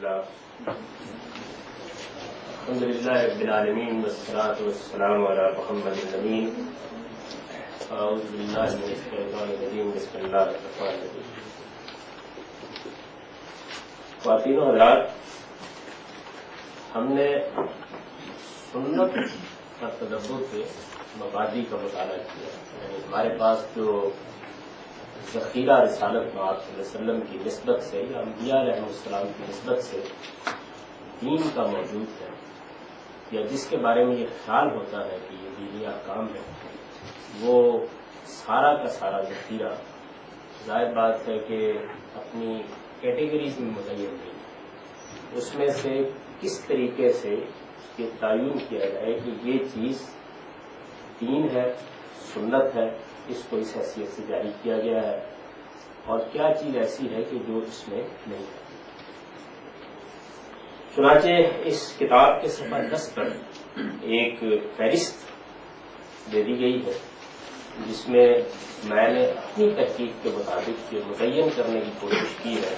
الحمد للہ رب العالمین والصلاة والسلام علی محمد الامین اعوذ باللہ من الشیطان الرجیم بسم اللہ الرحمن الرحیم. خواتین و حضرات، ہم نے سنت اور تدبر کے مبادی کا مطالعہ کیا. یعنی ہمارے پاس جو ذخیرہ رسالت میں آپ صلی اللہ علیہ وسلم کی نسبت سے یا انبیاء علیہ السلام کی نسبت سے دین کا موجود ہے، یا جس کے بارے میں یہ خیال ہوتا ہے کہ یہ دینی احکام ہے، وہ سارا کا سارا ذخیرہ ظاہر بات ہے کہ اپنی کیٹیگریز میں متعین نہیں ہے. اس میں سے کس طریقے سے یہ تعین کیا جائے کہ یہ چیز دین ہے، سنت ہے، اس کو اس حیثیت سے جاری کیا گیا ہے، اور کیا چیز ایسی ہے کہ جو اس میں نہیں ہے. چنانچہ اس کتاب کے صفحہ 10 پر ایک فہرست دے دی گئی ہے، جس میں میں نے اپنی تحقیق کے مطابق یہ متعین کرنے کی کوشش کی ہے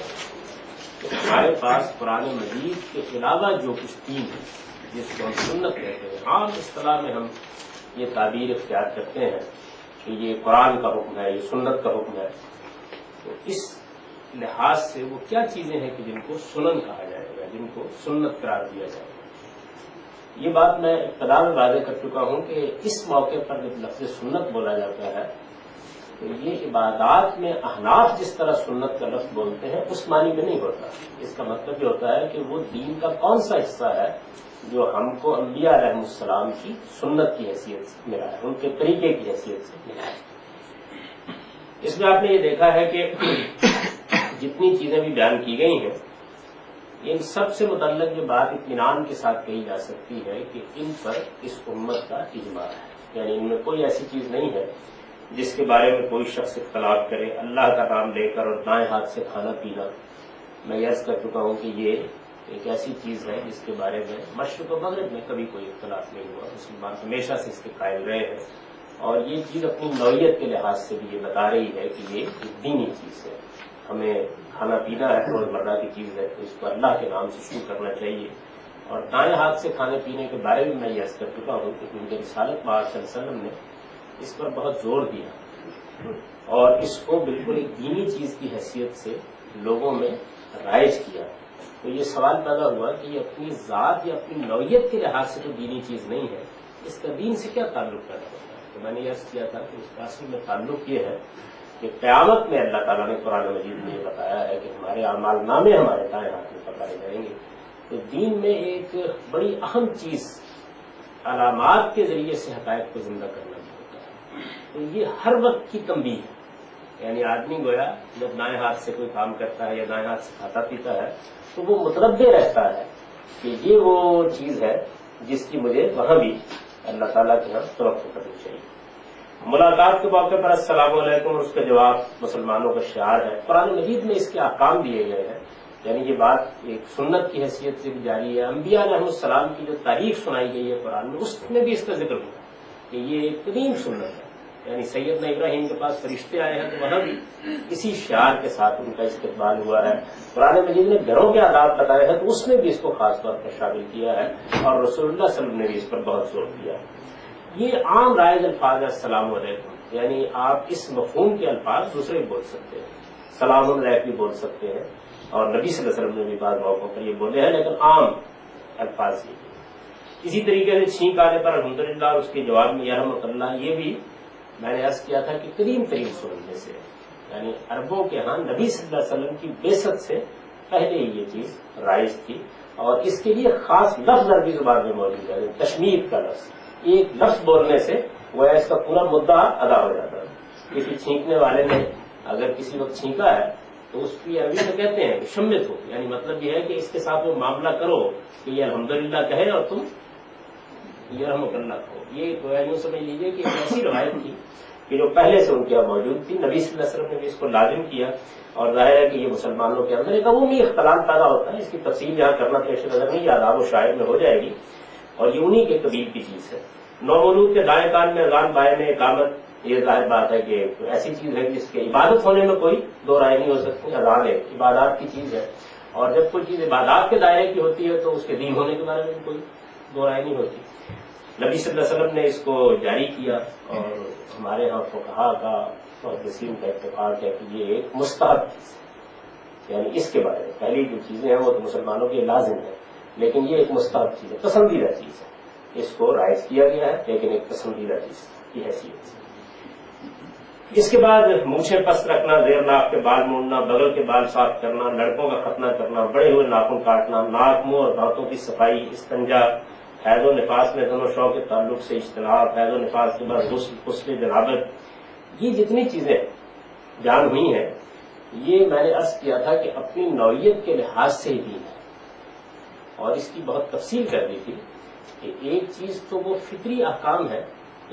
کہ ہمارے پاس قرآن مجید کے علاوہ جو کچھ دین ہے، جس کو ہم سنت کہتے ہیں، عام اصطلاح میں ہم یہ تعبیر اختیار کرتے ہیں کہ یہ قرآن کا حکم ہے، یہ سنت کا حکم ہے، تو اس لحاظ سے وہ کیا چیزیں ہیں کہ جن کو سنن کہا جائے گا، جن کو سنت قرار دیا جائے گا. یہ بات میں ابتدا میں واضح کر چکا ہوں کہ اس موقع پر جب لفظ سنت بولا جاتا ہے تو یہ عبادات میں احناف جس طرح سنت کا لفظ بولتے ہیں اس معنی میں نہیں ہوتا. اس کا مطلب یہ ہوتا ہے کہ وہ دین کا کون سا حصہ ہے جو ہم کو انبیاء علیہ السلام کی سنت کی حیثیت سے ملا ہے، ان کے طریقے کی حیثیت سے ملا ہے. اس میں آپ نے یہ دیکھا ہے کہ جتنی چیزیں بھی بیان کی گئی ہیں، ان سب سے متعلق یہ بات اطمینان کے ساتھ کہی جا سکتی ہے کہ ان پر اس امت کا اجماع ہے. یعنی ان میں کوئی ایسی چیز نہیں ہے جس کے بارے میں کوئی شخص اختلاف کرے. اللہ کا نام لے کر اور دائیں ہاتھ سے کھانا پینا، میں عرض کر چکا ہوں کہ یہ ایک ایسی چیز ہے جس کے بارے میں مشرق و مغرب میں کبھی کوئی اختلاف نہیں ہوا. مسلمان ہمیشہ سے اس کے قائل رہے ہیں، اور یہ چیز اپنی نوعیت کے لحاظ سے بھی یہ بتا رہی ہے کہ یہ ایک دینی چیز ہے. ہمیں کھانا پینا ہے، روزمرہ کی چیز ہے، تو اس کو اللہ کے نام سے شروع کرنا چاہیے. اور دائیں ہاتھ سے کھانے پینے کے بارے میں یہ عرض کر چکا ہوں کہ ان کے رسالت پاک صلی اللہ علیہ وسلم نے اس پر بہت زور دیا اور اس کو بالکل ایک دینی چیز کی حیثیت سے لوگوں میں رائج کیا. تو یہ سوال پیدا ہوا کہ یہ اپنی ذات یا اپنی نوعیت کے لحاظ سے تو دینی چیز نہیں ہے، اس کا دین سے کیا تعلق پیدا ہوتا ہے؟ تو میں نے عرض کیا تھا کہ اس کا اصل میں تعلق یہ ہے کہ قیامت میں اللہ تعالیٰ نے قرآن مجید میں یہ بتایا ہے کہ ہمارے اعمال نامے ہمارے دائیں ہاتھ میں پکڑے جائیں گے. تو دین میں ایک بڑی اہم چیز علامات کے ذریعے سے حقائق کو زندہ کرنا بھی ہوتا ہے. تو یہ ہر وقت کی تنبیہ ہے. یعنی آدمی گویا جب دائیں ہاتھ سے کوئی کام کرتا ہے یا دائیں ہاتھ سے کھاتا پیتا ہے تو وہ متنبہ رہتا ہے کہ یہ وہ چیز ہے جس کی مجھے وہاں بھی اللہ تعالیٰ کے یہاں توقع کرنی چاہیے. ملاقات کے موقع پر السلام علیکم اور اس کا جواب مسلمانوں کا شعار ہے. قرآن مجید میں اس کے احکام دیے گئے ہیں. یعنی یہ بات ایک سنت کی حیثیت سے بھی جاری ہے. انبیاء علیہ السلام کی جو تاریخ سنائی گئی ہے قرآن میں، اس میں بھی اس کا ذکر ہوا کہ یہ ایک قدیم سنت ہے. یعنی سیدنا ابراہیم کے پاس فرشتے آئے ہیں تو وہاں بھی اسی شعار کے ساتھ ان کا استقبال ہوا ہے. قرآن مجید نے گھروں کے آداب بتائے ہیں تو اس میں بھی اس کو خاص طور پر شامل کیا ہے، اور رسول اللہ صلی اللہ علیہ وسلم نے بھی اس پر بہت زور دیا ہے. یہ عام رائج الفاظ ہے السلام علیکم. یعنی آپ اس مفہوم کے الفاظ دوسرے بھی بول سکتے ہیں، سلام علیکم بھی بول سکتے ہیں، اور نبی صلی اللہ علیہ وسلم نے بھی بعض موقعوں پر یہ بولے ہیں، لیکن عام الفاظ یہ. اسی طریقے سے چھینک آنے پر الحمدللہ اور اس کے جواب میں یرحمک اللہ، یہ بھی میں نے عرض کیا تھا کہ قدیم ترین سنت میں سے. یعنی عربوں کے ہاں نبی صلی اللہ علیہ وسلم کی بعثت سے پہلے ہی یہ چیز رائج تھی، اور اس کے لیے خاص لفظ عربی زبان میں موجود ہے، تشمیت کا لفظ. ایک لفظ بولنے سے وہ اس کا پورا مدعا ادا ہو جاتا ہے. کسی چھینکنے والے نے اگر کسی وقت چھینکا ہے تو اس کی عربی سے کہتے ہیں شمت ہو. یعنی مطلب یہ ہے کہ اس کے ساتھ وہ معاملہ کرو کہ یہ الحمدللہ کہے اور تم یرحمک اللہ کہو. یہ یوں سمجھ لیجیے کہ ایک ایسی روایت تھی کہ جو پہلے سے ان کے یہاں موجود تھی. نبی صلی اللہ علیہ وسلم نے بھی اس کو لازم کیا، اور ظاہر ہے کہ یہ مسلمانوں کے اندر ایک عمومی اختلاف پیدا ہوتا ہے. اس کی تفصیل یہاں کرنا پیش نظر نہیں، یہ آداب و شائع میں ہو جائے گی، اور یہ انہی کے قبیل کی چیز ہے. نومولود کے دائیں کان میں اذان، بائیں میں اقامت. یہ ظاہر بات ہے کہ ایسی چیز ہے جس کے عبادت ہونے میں کوئی دو رائے نہیں ہو سکتی. اذان ایک عبادات کی چیز ہے، اور جب کوئی چیز عبادات کے دائرے کی ہوتی ہے تو اس کے دین ہونے کے بارے میں کوئی دو رائے نہیں ہوتی. نبی صلی اللہ علیہ وسلم نے اس کو جاری کیا اور ہمارے ہاں فقہاء کا اور وسیم کا اتفاق ہے کہ یہ ایک مستحب چیز ہے. یعنی اس کے بارے میں پہلی جو چیزیں ہیں وہ تو مسلمانوں کے لازم ہے، لیکن یہ ایک مستحب چیز ہے، پسندیدہ چیز ہے. اس کو رائج کیا گیا ہے لیکن ایک پسندیدہ چیز کی حیثیت سے. اس کے بعد مونچھیں پست رکھنا، زیر ناک کے بال مونڈنا، بغل کے بال صاف کرنا، لڑکوں کا ختنہ کرنا، بڑے ہوئے ناخن کاٹنا، ناک منہ اور دانتوں کی صفائی، استنجا، حیض و نفاس میں دونوں شو کے تعلق سے اجتناب، حیض و نفاس کے بعد غسل جنابت، یہ جتنی چیزیں جان ہوئی ہیں یہ میں نے عرض کیا تھا کہ اپنی نوعیت کے لحاظ سے ہی دین ہے. اور اس کی بہت تفصیل کر دی تھی کہ ایک چیز تو وہ فطری احکام ہے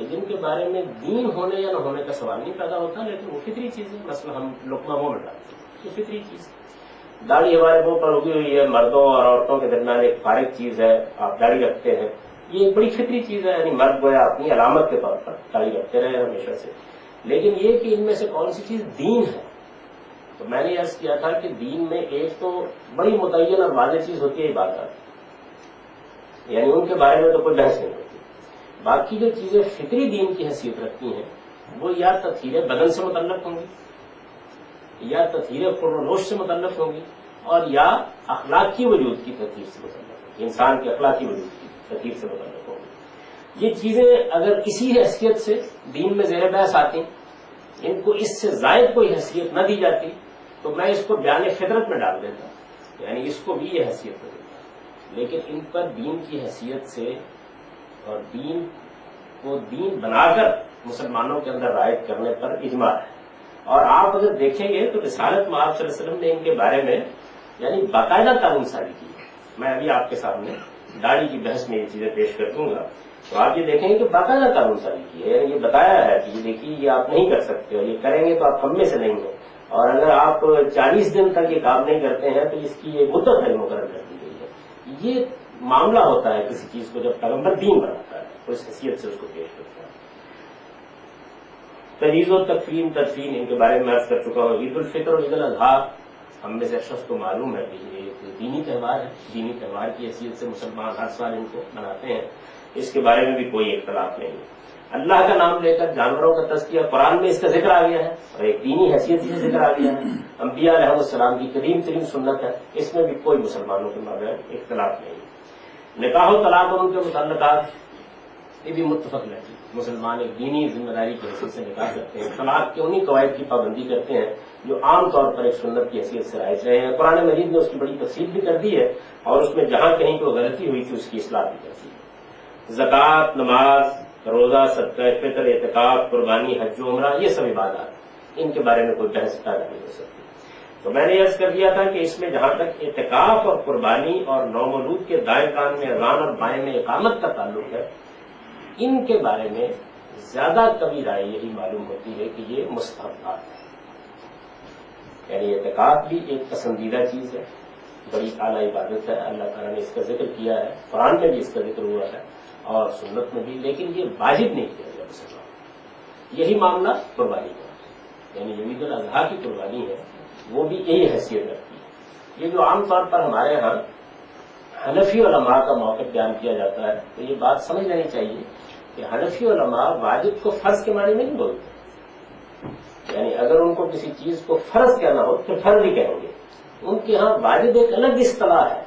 جن کے بارے میں دین ہونے یا نہ ہونے کا سوال نہیں پیدا ہوتا، لیکن وہ فطری چیز ہے. مثلا ہم لقمہ منہ میں ڈالتے ہیں، یہ فطری چیز ہے. داڑھی ہمارے منہ پر اگی ہوئی ہے، مردوں اور عورتوں کے درمیان ایک فارغ چیز ہے، آپ داڑھی رکھتے ہیں، یہ ایک بڑی فطری چیز ہے. یعنی مرد گویا اپنی علامت کے طور پر داڑھی رکھتے رہے ہمیشہ سے. لیکن یہ کہ ان میں سے کون سی چیز دین ہے، تو میں نے عرض کیا تھا کہ دین میں ایک تو بڑی متعین اور واضح چیز ہوتی ہے عبادات، یعنی ان کے بارے میں تو کوئی بحث نہیں ہوتی. باقی جو چیزیں فطری دین کی حیثیت رکھتی ہیں وہ یا تطہیر بدن سے متعلق ہوں گی، یا تطہیر خلوش سے متعلق ہوں گی، اور یا اخلاقی وجود کی تطہیر سے متعلق ہوں گی، انسان کے اخلاقی وجود کی تطہیر سے متعلق ہوں گی. یہ چیزیں اگر اسی حیثیت سے دین میں زیر بحث آتی، ان کو اس سے زائد کوئی حیثیت نہ دی جاتی تو میں اس کو بیان فطرت میں ڈال دیتا، یعنی اس کو بھی یہ حیثیت نہ دیتا. لیکن ان پر دین کی حیثیت سے اور دین کو دین بنا کر مسلمانوں کے اندر رائج کرنے پر اجماع ہے. اور آپ اگر دیکھیں گے تو رسالت مآب صلی اللہ علیہ وسلم نے ان کے بارے میں یعنی باقاعدہ قانون سازی کی ہے. میں ابھی آپ کے سامنے داڑھی کی بحث میں یہ چیزیں پیش کر دوں گا تو آپ یہ دیکھیں گے کہ باقاعدہ قانون سازی کی ہے. یہ بتایا ہے کہ یہ دیکھیے یہ آپ نہیں کر سکتے ہو، یہ کریں گے تو آپ ہم میں سے نہیں ہیں، اور اگر آپ 40 دن تک یہ کام نہیں کرتے ہیں تو اس کی یہ مدت ہے مقرر کر دی گئی ہے. یہ معاملہ ہوتا ہے کسی چیز کو جب پیغمبر دین بناتا ہے تو اس حیثیت سے اس کو پیش کرتا ہے. تجہیز و تدفین ان کے بارے میں عرض کر چکا ہوں. عید الفطر اور عید الاضحیٰ ہم میں سے شخص کو معلوم ہے کہ یہ ایک دینی تہوار ہے، دینی تہوار کی حیثیت سے مسلمان ہر سال ان کو مناتے ہیں، اس کے بارے میں بھی کوئی اختلاف نہیں ہے. اللہ کا نام لے کر جانوروں کا تذکیہ قرآن میں اس کا ذکر آ گیا ہے اور ایک دینی حیثیت سے ذکر آ گیا ہے. انبیاء علیہ السلام کی قدیم ترین سنت ہے، اس میں بھی کوئی مسلمانوں کے مابین اختلاف نہیں ہے. نکاح و طلاق اور ان کے متعلقات یہ بھی متفق نہیں. مسلمان ایک دینی ذمہ داری کی حیثیت سے نکاح کرتے ہیں، طلاق کے انہی قواعد کی پابندی کرتے ہیں جو عام طور پر ایک سنت کی حیثیت سے رائج رہے ہیں. قرآن مجید نے اس کی بڑی تفصیل بھی کر دی ہے اور اس میں جہاں کہیں کوئی غلطی ہوئی تھی اس کی اصلاح بھی کر دی ہے. زکوٰۃ، نماز، روزہ، صدقہ فطر، اعتکاف، قربانی، حج و عمرہ، یہ سب عبادات، ان کے بارے میں کوئی بحث پیدا نہیں ہو سکتی. تو میں نے عرض کر دیا تھا کہ اس میں جہاں تک اعتکاف اور قربانی اور نومولود کے دائیں کان میں اذان اور بائیں میں اقامت کا تعلق ہے، ان کے بارے میں زیادہ کبھی رائے یہی معلوم ہوتی ہے کہ یہ مستحبات ہے. یعنی اعتکاف بھی ایک پسندیدہ چیز ہے، بڑی اعلیٰ عبادت ہے، اللہ تعالیٰ نے اس کا ذکر کیا ہے، قرآن میں بھی اس کا ذکر ہوا ہے اور سنت میں بھی، لیکن یہ واجب نہیں کیا گیا مسلمان. یہی معاملہ قربانی کا، یعنی عید الاضحیٰ کی قربانی ہے وہ بھی یہی حیثیت رکھتی ہے. یہ جو عام طور پر ہمارے ہاں حنفی علماء کا موقف بیان کیا جاتا ہے تو یہ بات سمجھ لینی چاہیے کہ حنفی علماء واجب کو فرض کے معنی میں نہیں بولتے. یعنی اگر ان کو کسی چیز کو فرض کہنا ہو تو فرض ہی کہیں گے. ان کے ہاں واجب ایک الگ اصطلاح ہے،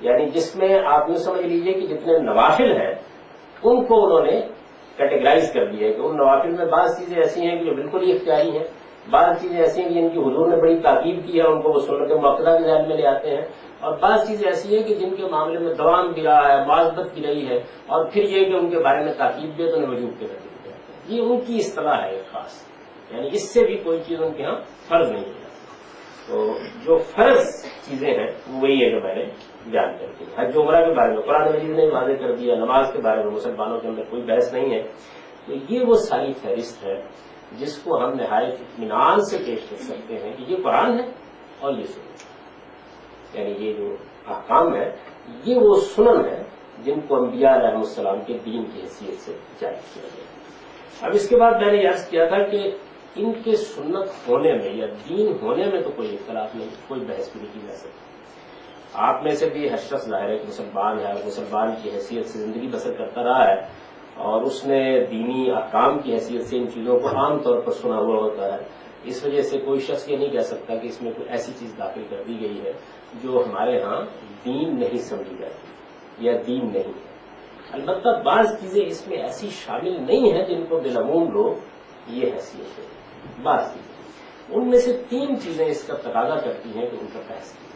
یعنی جس میں آپ یوں سمجھ لیجئے کہ جتنے نوافل ہیں ان کو انہوں نے کیٹیگرائز کر دیا ہے کہ ان نوافل میں بعض چیزیں ایسی ہیں کہ جو بالکل ہی اختیاری ہیں، بعض چیزیں ایسی ہیں کہ جن کی حضور نے بڑی تاکید کی ہے ان کو وہ سنت مؤکدہ کے ذہن میں لے آتے ہیں، اور بعض چیزیں ایسی ہیں کہ جن کے معاملے میں دوام بھی رہا ہے، معذبت بھی رہی ہے، اور پھر یہ کہ ان کے بارے میں تاکید بھی ہے تو انہیں وجوب کے نتیجے دیتے ہیں. یہ ان کی اصطلاح ہے ایک خاص، یعنی اس سے بھی کوئی چیز ان کے ہاں فرض نہیں ہے. تو جو فرض چیزیں ہیں وہی ہے جو میں نے بیان کر دی. حج و عمرہ کے بارے میں قرآن مجید نے واضح کر دیا، نماز کے بارے میں مسلمانوں کے اندر کوئی بحث نہیں ہے. تو یہ وہ ساری فہرست ہے جس کو ہم نہایت اطمینان سے پیش کر سکتے ہیں کہ یہ قرآن ہے اور یہ سنت، یعنی یہ جو احکام ہے یہ وہ سنن ہے جن کو انبیاء علیہ السلام کے دین کی حیثیت سے جاری کیا گیا. اب اس کے بعد میں نے عرض کیا تھا کہ ان کے سنت ہونے میں یا دین ہونے میں تو کوئی اختلاف نہیں، کوئی بحث بھی نہیں کی جا سکتی. آپ میں سے بھی ہر شخص ظاہر ہے کہ مسلمان ہے، مسلمان کی حیثیت سے زندگی بسر کرتا رہا ہے، اور اس نے دینی احکام کی حیثیت سے ان چیزوں کو عام طور پر سنا ہوا ہوتا ہے. اس وجہ سے کوئی شخص یہ نہیں کہہ سکتا کہ اس میں کوئی ایسی چیز داخل کر دی گئی ہے جو ہمارے ہاں دین نہیں سمجھی جاتی یا دین نہیں ہے. البتہ بعض چیزیں اس میں ایسی شامل نہیں ہیں جن کو بالعموم لوگ یہ حیثیت ہے. بعض چیزیں، ان میں سے 3 چیزیں اس کا تقاضا کرتی ہیں کہ ان کا بحث کی،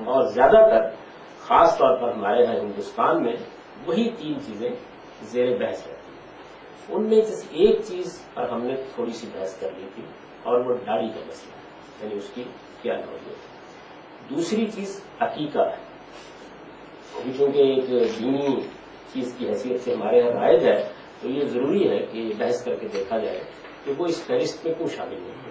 اور زیادہ تر خاص طور پر ہمارے یہاں ہندوستان میں وہی 3 چیزیں زیر بحث رہتی ہیں. ان میں سے ایک چیز پر ہم نے تھوڑی سی بحث کر لی تھی، اور وہ داڑھی کا مسئلہ ہے، یعنی اس کی کیا نوعیت ہے. دوسری چیز عقیقہ ہے، چونکہ ایک دینی چیز کی حیثیت سے ہمارے یہاں رائج ہے تو یہ ضروری ہے کہ بحث کر کے دیکھا جائے کہ وہ اس فہرست میں کیوں شامل نہیں ہے.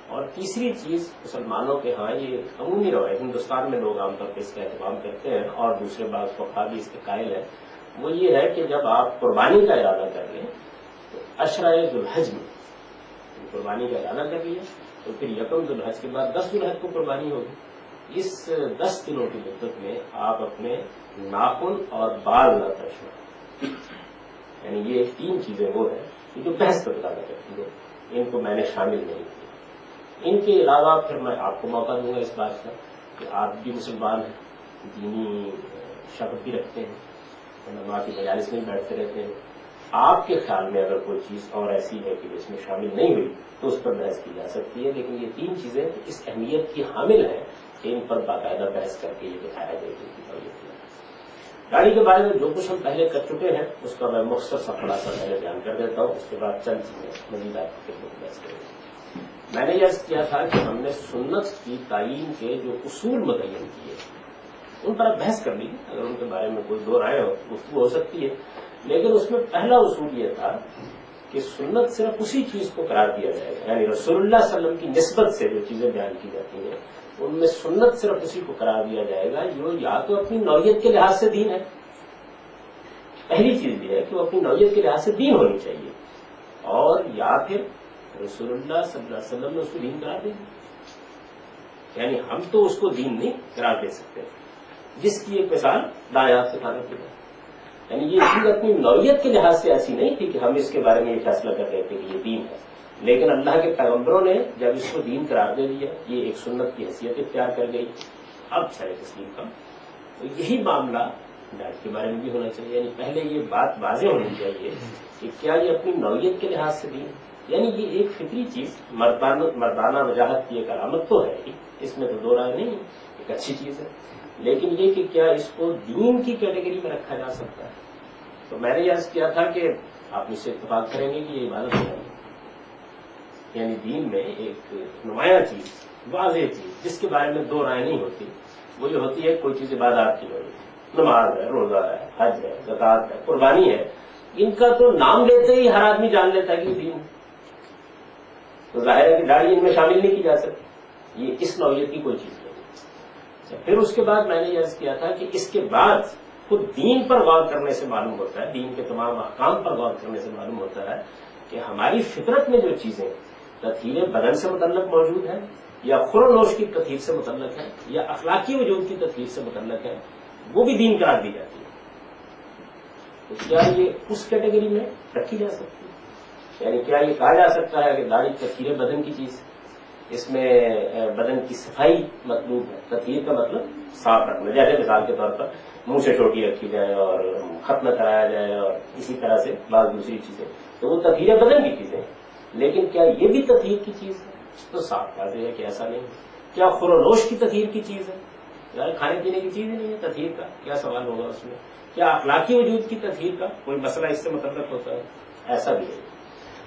اور تیسری چیز مسلمانوں کے ہاں یہ عمومی روایت، ہندوستان میں لوگ عام طور پہ اس کا اہتمام کرتے ہیں اور دوسرے بعض فقہا بھی اس کے قائل ہیں، وہ یہ ہے کہ جب آپ قربانی کا ارادہ کر لیں تو عشرۂ ذوالحج میں قربانی کا ارادہ کر لیا تو پھر یکم ذوالحج کے بعد 10 ذوالحج کو قربانی ہوگی. اس 10 دنوں کی مدت میں آپ اپنے ناخن اور بال نہ تراشیں. یعنی یہ 3 چیزیں وہ ہیں جو بحث کا ارادہ کرتی ہیں، ان کو میں نے شامل نہیں کیا. ان کے علاوہ پھر میں آپ کو موقع دوں گا اس بات کا کہ آپ بھی مسلمان ہیں، دینی شبت بھی رکھتے ہیں، نماز کی مجالس میں بیٹھتے رہتے ہیں. آپ کے خیال میں اگر کوئی چیز اور ایسی ہے کہ اس میں شامل نہیں ہوئی تو اس پر بحث کی جا سکتی ہے. لیکن یہ 3 چیزیں اس اہمیت کی حامل ہیں کہ ان پر باقاعدہ بحث کر کے یہ دکھایا جائے گی. گاڑی کے بارے میں جو کچھ ہم پہلے کر چکے ہیں اس کا میں مختصر سا خلاصہ پہلے بیان کر دیتا ہوں، اس کے بعد چند چیزیں مزید آپ کے بحث کریں گے. میں نے یہ عرض کیا تھا کہ ہم نے سنت کی تعین کے جو اصول متعین کیے ان پر اب بحث کر لی، اگر ان کے بارے میں کوئی دو رائے ہو گفتگو ہو سکتی ہے. لیکن اس میں پہلا اصول یہ تھا کہ سنت صرف اسی چیز کو قرار دیا جائے گا، یعنی رسول اللہ صلی اللہ علیہ وسلم کی نسبت سے جو چیزیں بیان کی جاتی ہیں ان میں سنت صرف اسی کو قرار دیا جائے گا جو یا تو اپنی نوعیت کے لحاظ سے دین ہے. پہلی چیز یہ ہے کہ وہ اپنی نوعیت کے لحاظ سے دین ہونی چاہیے، اور یا پھر رسول اللہ صلی اللہ علیہ وسلم نے اس کو دین قرار دے دی. یعنی ہم تو اس کو دین نہیں قرار دے سکتے، جس کی ایک مثال دایات سے کھانا پینا. یعنی یہ چیز اپنی نوعیت کے لحاظ سے ایسی نہیں تھی کہ ہم اس کے بارے میں یہ فیصلہ کر رہے تھے کہ یہ دین ہے، لیکن اللہ کے پیغمبروں نے جب اس کو دین قرار دے دیا، یہ ایک سنت کی حیثیت اختیار کر گئی. اب شرع تسلیم کا تو یہی معاملہ ڈاٹ کے بارے میں بھی ہونا چاہیے. یعنی پہلے یہ بات واضح ہونی چاہیے کہ کیا یہ اپنی نوعیت کے لحاظ سے دین، یعنی یہ ایک فطری چیز مردانہ وجاہت کی ایک علامت تو ہے، اس میں تو دو رائے نہیں، ایک اچھی چیز ہے. لیکن یہ کہ کیا اس کو دین کی کیٹیگری میں رکھا جا سکتا ہے؟ تو میں نے یہ عرض کیا تھا کہ آپ مجھ سے اتفاق کریں گے کہ یہ عبادت ہے، یعنی دین میں ایک نمایاں چیز، واضح چیز جس کے بارے میں دو رائے نہیں ہوتی، وہ یہ ہوتی ہے کوئی چیز عبادات کی ہوئی، نماز ہے، روزہ ہے، حج ہے، زکوٰۃ ہے، قربانی ہے. ان کا تو نام لیتے ہی ہر آدمی جان لیتا ہے کہ دین ہے. تو ظاہر ہے کہ داڑھی ان میں شامل نہیں کی جا سکتی، یہ اس نوعیت کی کوئی چیز نہیں. پھر اس کے بعد میں نے یہ عرض کیا تھا کہ اس کے بعد خود دین پر غور کرنے سے معلوم ہوتا ہے، دین کے تمام احکام پر غور کرنے سے معلوم ہوتا ہے کہ ہماری فطرت میں جو چیزیں تطہیر بدن سے متعلق موجود ہیں، یا خور و نوش کی تطہیر سے متعلق ہے، یا اخلاقی وجود کی تطہیر سے متعلق ہے، وہ بھی دین قرار دی جاتی ہے. تو کیا یہ اس کیٹیگری میں رکھی جا سکتی ہے؟ یعنی کیا یہ کہا جا سکتا ہے کہ داڑھی تطہیر بدن کی چیز، اس میں بدن کی صفائی مطلوب ہے؟ تطہیر کا مطلب صاف رکھنا، جیسے مثال کے طور پر منہ سے چوٹی رکھی جائے اور ختم کرایا جائے اور اسی طرح سے بعض دوسری چیزیں، تو وہ تطہیر بدن کی چیزیں ہیں. لیکن کیا یہ بھی تطہیر کی چیز ہے؟ تو صاف واضح ہے کہ ایسا نہیں. کیا خور و نوش کی تطہیر کی چیز ہے؟ یار کھانے پینے کی چیز ہی نہیں ہے تطہیر کا، کیا سوال ہوگا اس میں؟ کیا اخلاقی وجود کی تطہیر کا کوئی مسئلہ اس سے متعلق ہوتا ہے؟ ایسا بھی ہے.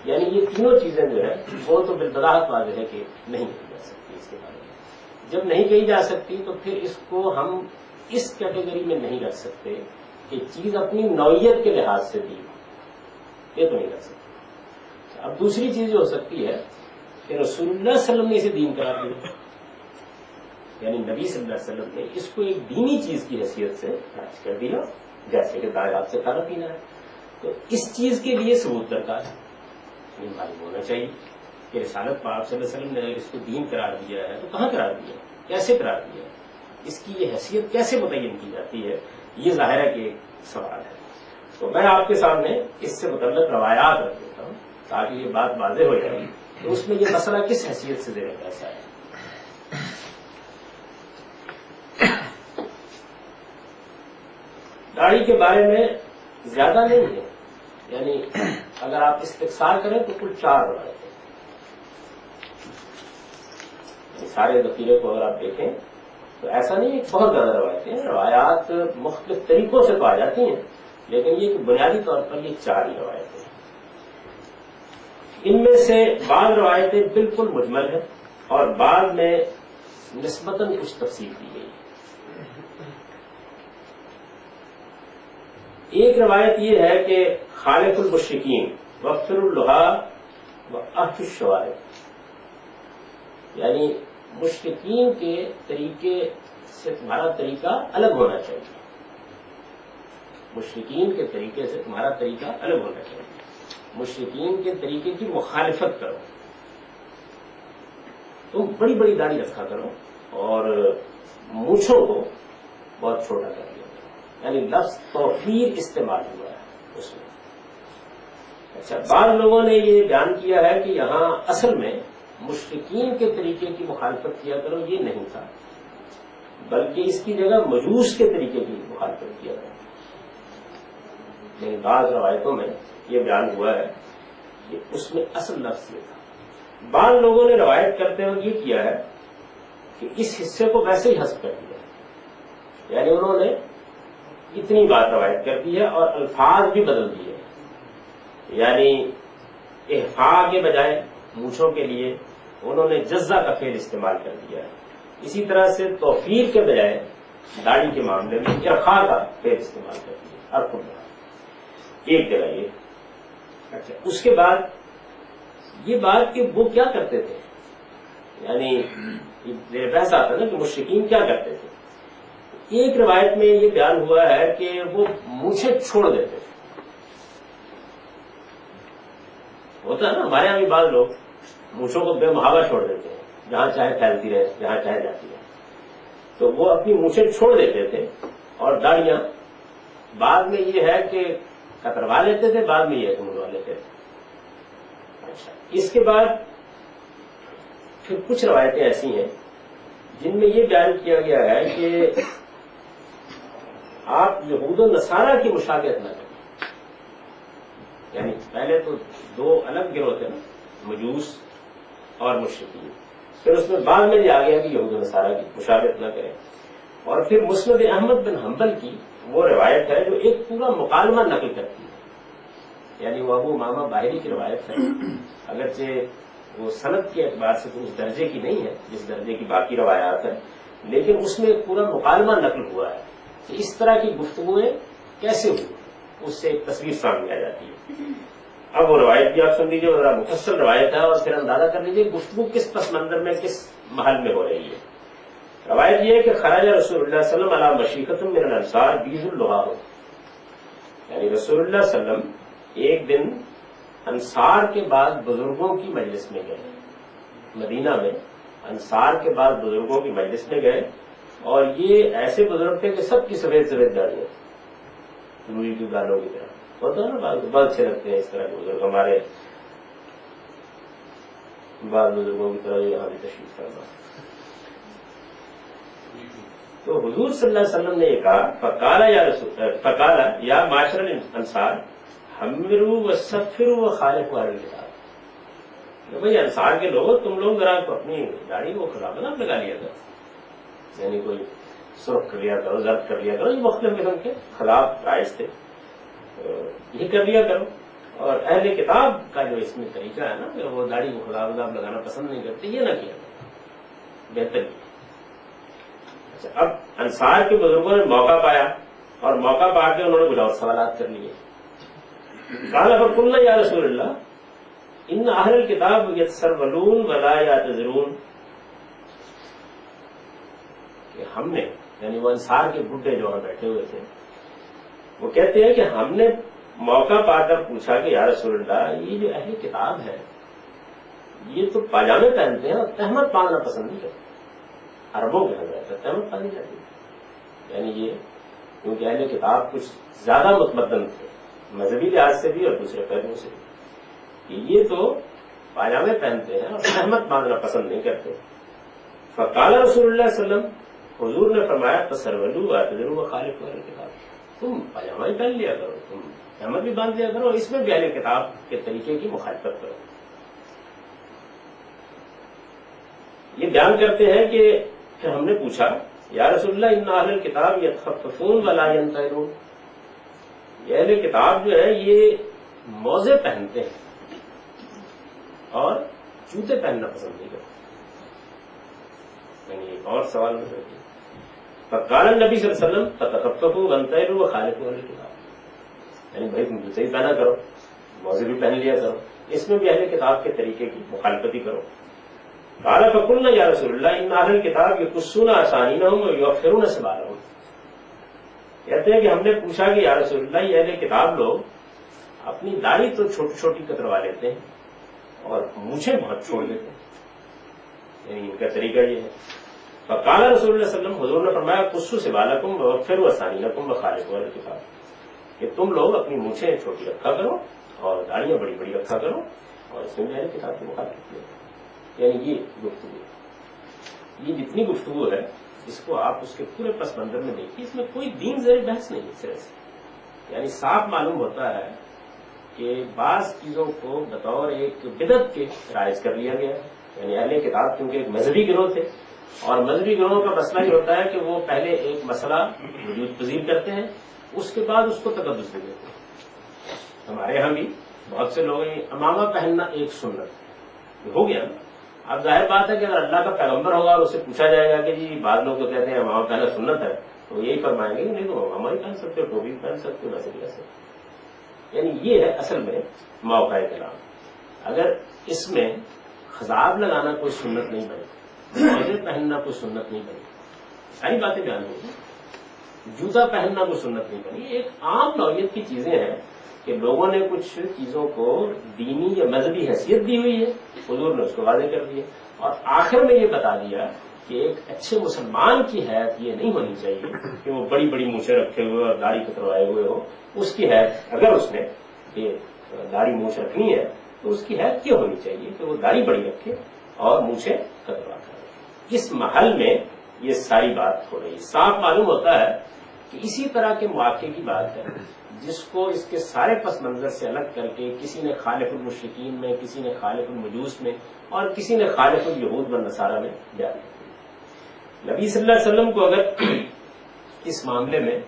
یعنی یہ تینوں چیزیں جو ہے وہ تو بالبداہت واضح ہے کہ نہیں کہی جا سکتی. اس کے بارے میں جب نہیں کہی جا سکتی تو پھر اس کو ہم اس کیٹیگری میں نہیں رکھ سکتے کہ چیز اپنی نوعیت کے لحاظ سے دی، یہ تو نہیں رکھ سکتے. اب دوسری چیز جو ہو سکتی ہے کہ رسول اللہ صلی اللہ علیہ وسلم نے اسے دین قرار دیا، یعنی نبی صلی اللہ علیہ وسلم نے اس کو ایک دینی چیز کی حیثیت سے خارج کر دیا، جیسے کہ دائرات سے کھانا پینا ہے. تو اس چیز کے لیے ثبوت درکار ہے. یہ معلوم ہونا چاہیے کہ رسالت پاک صلی اللہ علیہ وسلم نے اس کو دین قرار دیا ہے تو کہاں قرار دیا، کیسے قرار دیا. اس کی یہ حیثیت کیسے متعین کی جاتی ہے، یہ ظاہر ہے کہ ایک سوال ہے. تو میں آپ کے سامنے اس سے متعلق روایات رکھ دیتا ہوں تاکہ یہ بات واضح ہو جائے کہ اس میں یہ مسئلہ کس حیثیت سے زیر بحث ہے. داڑھی کے بارے میں زیادہ نہیں ہے، یعنی اگر آپ استفسار کریں تو کل 4 روایتیں، سارے ذخیرے کو اگر آپ دیکھیں تو ایسا نہیں، بہت زیادہ روایتیں ہیں. روایات مختلف طریقوں سے پائی جاتی ہیں، لیکن یہ کہ بنیادی طور پر یہ 4 ہی روایتیں ہیں. ان میں سے بعض روایتیں بالکل مجمل ہیں اور بعض میں نسبتاً کچھ تفصیل دی گئی ہے. ایک روایت یہ ہے کہ خالق المشرکین وغفر اللحى واحف الشوارب، یعنی مشرکین کے طریقے سے تمہارا طریقہ الگ ہونا چاہیے، مشرکین کے طریقے سے تمہارا طریقہ الگ ہونا چاہیے، مشرکین کے طریقے کی مخالفت کرو، تم بڑی بڑی داڑھی رکھا کرو اور مونچھوں کو بہت چھوٹا کر دیا، یعنی لفظ توفیر استعمال ہوا ہے اس میں. اچھا، بعض لوگوں نے یہ بیان کیا ہے کہ یہاں اصل میں مشرکین کے طریقے کی مخالفت کیا کرو یہ نہیں تھا، بلکہ اس کی جگہ مجوس کے طریقے کی مخالفت کیا کرو. لیکن بعض روایتوں میں یہ بیان ہوا ہے کہ اس میں اصل لفظ یہ تھا. بعض لوگوں نے روایت کرتے ہوئے یہ کیا ہے کہ اس حصے کو ویسے ہی حذف کر دیا، یعنی انہوں نے اتنی بات روایت کر دی ہے اور الفاظ بھی بدل دیے، یعنی احفاء کے بجائے مونچھوں کے لیے انہوں نے جزا کا فعل استعمال کر دیا ہے. اسی طرح سے توفیر کے بجائے داڑھی کے معاملے میں ارخاء کا فعل استعمال کر دیا، ارخ ایک جگہ یہ. اچھا، اس کے بعد یہ بات کہ وہ کیا کرتے تھے، یعنی میرے بحث آتا ہے نا کہ مشرکین کیا کرتے تھے. ایک روایت میں یہ بیان ہوا ہے کہ وہ مونچھیں چھوڑ دیتے تھے. ہوتا ہے نا ہمارے یہاں بھی بعض لوگ مونچھوں کو بے محابہ چھوڑ دیتے ہیں، جہاں چاہے پھیلتی رہے جہاں چاہے جاتی رہے. تو وہ اپنی مونچھیں چھوڑ دیتے تھے اور داڑیاں بعد میں یہ ہے کہ کتروا لیتے تھے، بعد میں یہ ہے کہ منڈوا لیتے تھے. اچھا، اس کے بعد پھر کچھ روایتیں ایسی ہیں جن میں یہ بیان کیا گیا ہے کہ آپ یہود و نصارہ کی مشابہت نہ کریں. یعنی پہلے تو 2 الگ گروہ تھے نا، مجوس اور مشرکین، پھر اس میں بعد میں یہ آ گیا کہ یہود و نصارہ کی مشابہت نہ کریں. اور پھر مسند احمد بن حنبل کی وہ روایت ہے جو ایک پورا مکالمہ نقل کرتی ہے، یعنی وہ ابو امامہ باہری کی روایت ہے، اگرچہ وہ سند کے اعتبار سے تو اس درجے کی نہیں ہے جس درجے کی باقی روایات ہیں، لیکن اس میں ایک پورا مکالمہ نقل ہوا ہے کہ اس طرح کی گفتگویں کیسے ہوئی، اس سے ایک تصویر سامنے آ جاتی ہے. اب وہ روایت بھی آپ سن لیجیے، ذرا مفصل روایت ہے اور پھر اندازہ کر لیجیے گفتگو کس پس منظر میں کس محل میں ہو رہی ہے. روایت یہ ہے کہ خرج رسول اللہ صلی اللہ علیہ وسلم علی مشیقۃ من الانصار بیض اللحیٰ، یعنی رسول اللہ صلی اللہ علیہ وسلم ایک دن انصار کے بعد بزرگوں کی مجلس میں گئے، مدینہ میں انصار کے بعد بزرگوں کی مجلس میں گئے، اور یہ ایسے بزرگ تھے کہ سب کی سفید سفید داڑھی ہے، روئی کی گالوں کی طرح. ہوتا ہے نا بہت اچھے لگتے ہیں اس طرح کے بزرگ، ہمارے بعض بزرگوں کی طرح یہاں بھی تشریف فرما. تو حضور صلی اللہ علیہ وسلم نے یہ کہا، فقال یا معاشر الانصار حمروا وصفروا وخالفوا اہل الکتاب، بھائی انصار کے لوگوں تم لوگ ذرا اپنی داڑھی کو خلافت لگا لیا کرو، یعنی کوئی سرخ کر لیا کرو، زرد کر لیا کرو، یہ مختلف قسم کے خلاف رائج تھے، یہ کر لیا کرو. اور اہل کتاب کا جو اس میں طریقہ ہے نا کہ وہ داڑھی کو خلاف لگانا پسند نہیں کرتے، یہ نہ کیا بہتر کیا. اچھا، اب انصار کے بزرگوں نے موقع پایا اور موقع پا کے انہوں نے کچھ اور سوالات کر لیے. قال فقلنا یا رسول اللہ ان اہل الکتاب یتسرولون ولا یعتذرون، کہ ہم نے، یعنی وہ انصار کے بڈھے جو وہاں بیٹھے ہوئے تھے، وہ کہتے ہیں کہ ہم نے موقع پا کر پوچھا کہ یا رسول اللہ یہ جو اہل کتاب ہے یہ تو پاجامے پہنتے ہیں اور تہمت باندھنا پسند نہیں کرتے، عربوں کے حضرت تہمت پانی جاتی ہے. یعنی یہ کیونکہ اہل کتاب کچھ زیادہ متمدن تھے مذہبی لحاظ سے بھی اور دوسرے پہلوؤں سے بھی. یہ تو پاجامے پہنتے ہیں اور تہمت باندھنا پسند نہیں کرتے. فقال رسول اللہ صلی اللہ علیہ وسلم, حضور نے فرمایا تسرولوا واعتذروا وخالفوا اہل الکتاب, تم پاجامہ ہی پہن لیا کرو, تم تہمت بھی باندھ لیا کرو, اس میں بھی اہل کتاب کے طریقے کی مخالفت کرو. یہ بیان کرتے ہیں کہ پھر ہم نے پوچھا یا رسول اللہ ان اہل الکتاب یتخففون ولا ینطلون, یہ اہل کتاب جو ہے یہ موزے پہنتے ہیں اور جوتے پہننا پسند نہیں کرتے. یعنی اور سوال میں کرتی فقال النبی صلی اللہ علیہ وسلم فتخففوا وانطلقوا وخالفوا اہل الکتاب, یعنی بھائی تم جوتے ہی پہنا کرو, موزے بھی پہن لیا کرو, اس میں بھی اہل کتاب کے طریقے کی مخالفت کرو. قال فقلنا یا رسول اللہ ان اہل الکتاب یقصون اسانینہم ویوفرون سبالہم, کہتے ہیں کہ ہم نے پوچھا کہ یا رسول اللہ یہ اہل کتاب لوگ اپنی داڑھی تو چھوٹی چھوٹی کتروا لیتے ہیں اور مونچھیں بہت چھوڑ دیتے ہیں, یعنی ان کا طریقہ یہ ہے. فقال رسول اللہ صلی اللہ علیہ وسلم, حضور نے فرمایا قصوا سبالکم ووفروا اسانینکم وخالفوا اہل الکتاب, کہ تم لوگ اپنی مونچھیں چھوٹی رکھا کرو اور داڑیاں بڑی بڑی رکھا کرو اور اس میں بھی اہل کتاب کی مخالفت کیا. یعنی یہ گفتگو, یہ جتنی گفتگو ہے اس کو آپ اس کے پورے پس منظر میں دیکھیے, اس میں کوئی دین زیر بحث نہیں اس طرح سے. یعنی صاف معلوم ہوتا ہے کہ بعض چیزوں کو بطور ایک بدعت کے رائج کر لیا گیا ہے. یعنی اہل کتاب کیونکہ ایک مذہبی گروہ تھے اور مذہبی گروہوں کا مسئلہ یہ ہوتا ہے کہ وہ پہلے ایک مسئلہ وجود پذیر کرتے ہیں, اس کے بعد اس کو تقدس دے دیتے ہیں. ہمارے یہاں بھی بہت سے لوگ امامہ پہننا ایک سنت ہو گیا. اب ظاہر بات ہے کہ اگر اللہ کا پیغمبر ہوگا اور اسے پوچھا جائے گا کہ جی بعض لوگ تو کہتے ہیں امامہ پہننا سنت ہے, تو یہی فرمائیں گے کہ نہیں تو امامہ ہی پہن سکتے ہو, ٹوپی بھی پہن سکتے ہو, ویسے بھی کر سکتے. یعنی یہ ہے اصل میں موقع کلام. اگر اس میں خضاب لگانا کوئی سنت نہیں بنی, موزے پہننا کوئی سنت نہیں بنی, ساری باتیں بیان ہوگی. جوتا پہننا کوئی سنت نہیں بنی. ایک عام نوعیت کی چیزیں ہیں کہ لوگوں نے کچھ چیزوں کو دینی یا مذہبی حیثیت دی ہوئی ہے, حضور نے اس کو واضح کر دیا اور آخر میں یہ بتا دیا کہ ایک اچھے مسلمان کی حیت یہ نہیں ہونی چاہیے کہ وہ بڑی بڑی مونچھیں رکھے ہوئے اور داڑھی کتروائے ہوئے ہو. اس کی حیت اگر اس نے یہ داڑھی مونچھ رکھنی ہے تو اس کی حیت کیا ہونی چاہیے کہ وہ داڑھی بڑی رکھے اور مونچھیں کتروا کر. اس محل میں یہ ساری بات ہو رہی ہے. صاف معلوم ہوتا ہے کہ اسی طرح کے مواقع کی بات ہے جس کو اس کے سارے پس منظر سے الگ کر کے کسی نے خالف المشرکین میں, کسی نے خالف المجوس میں اور کسی نے خالف الیہود والنصارى میں بیان کیا. نبی صلی اللہ علیہ وسلم کو اگر اس معاملے میں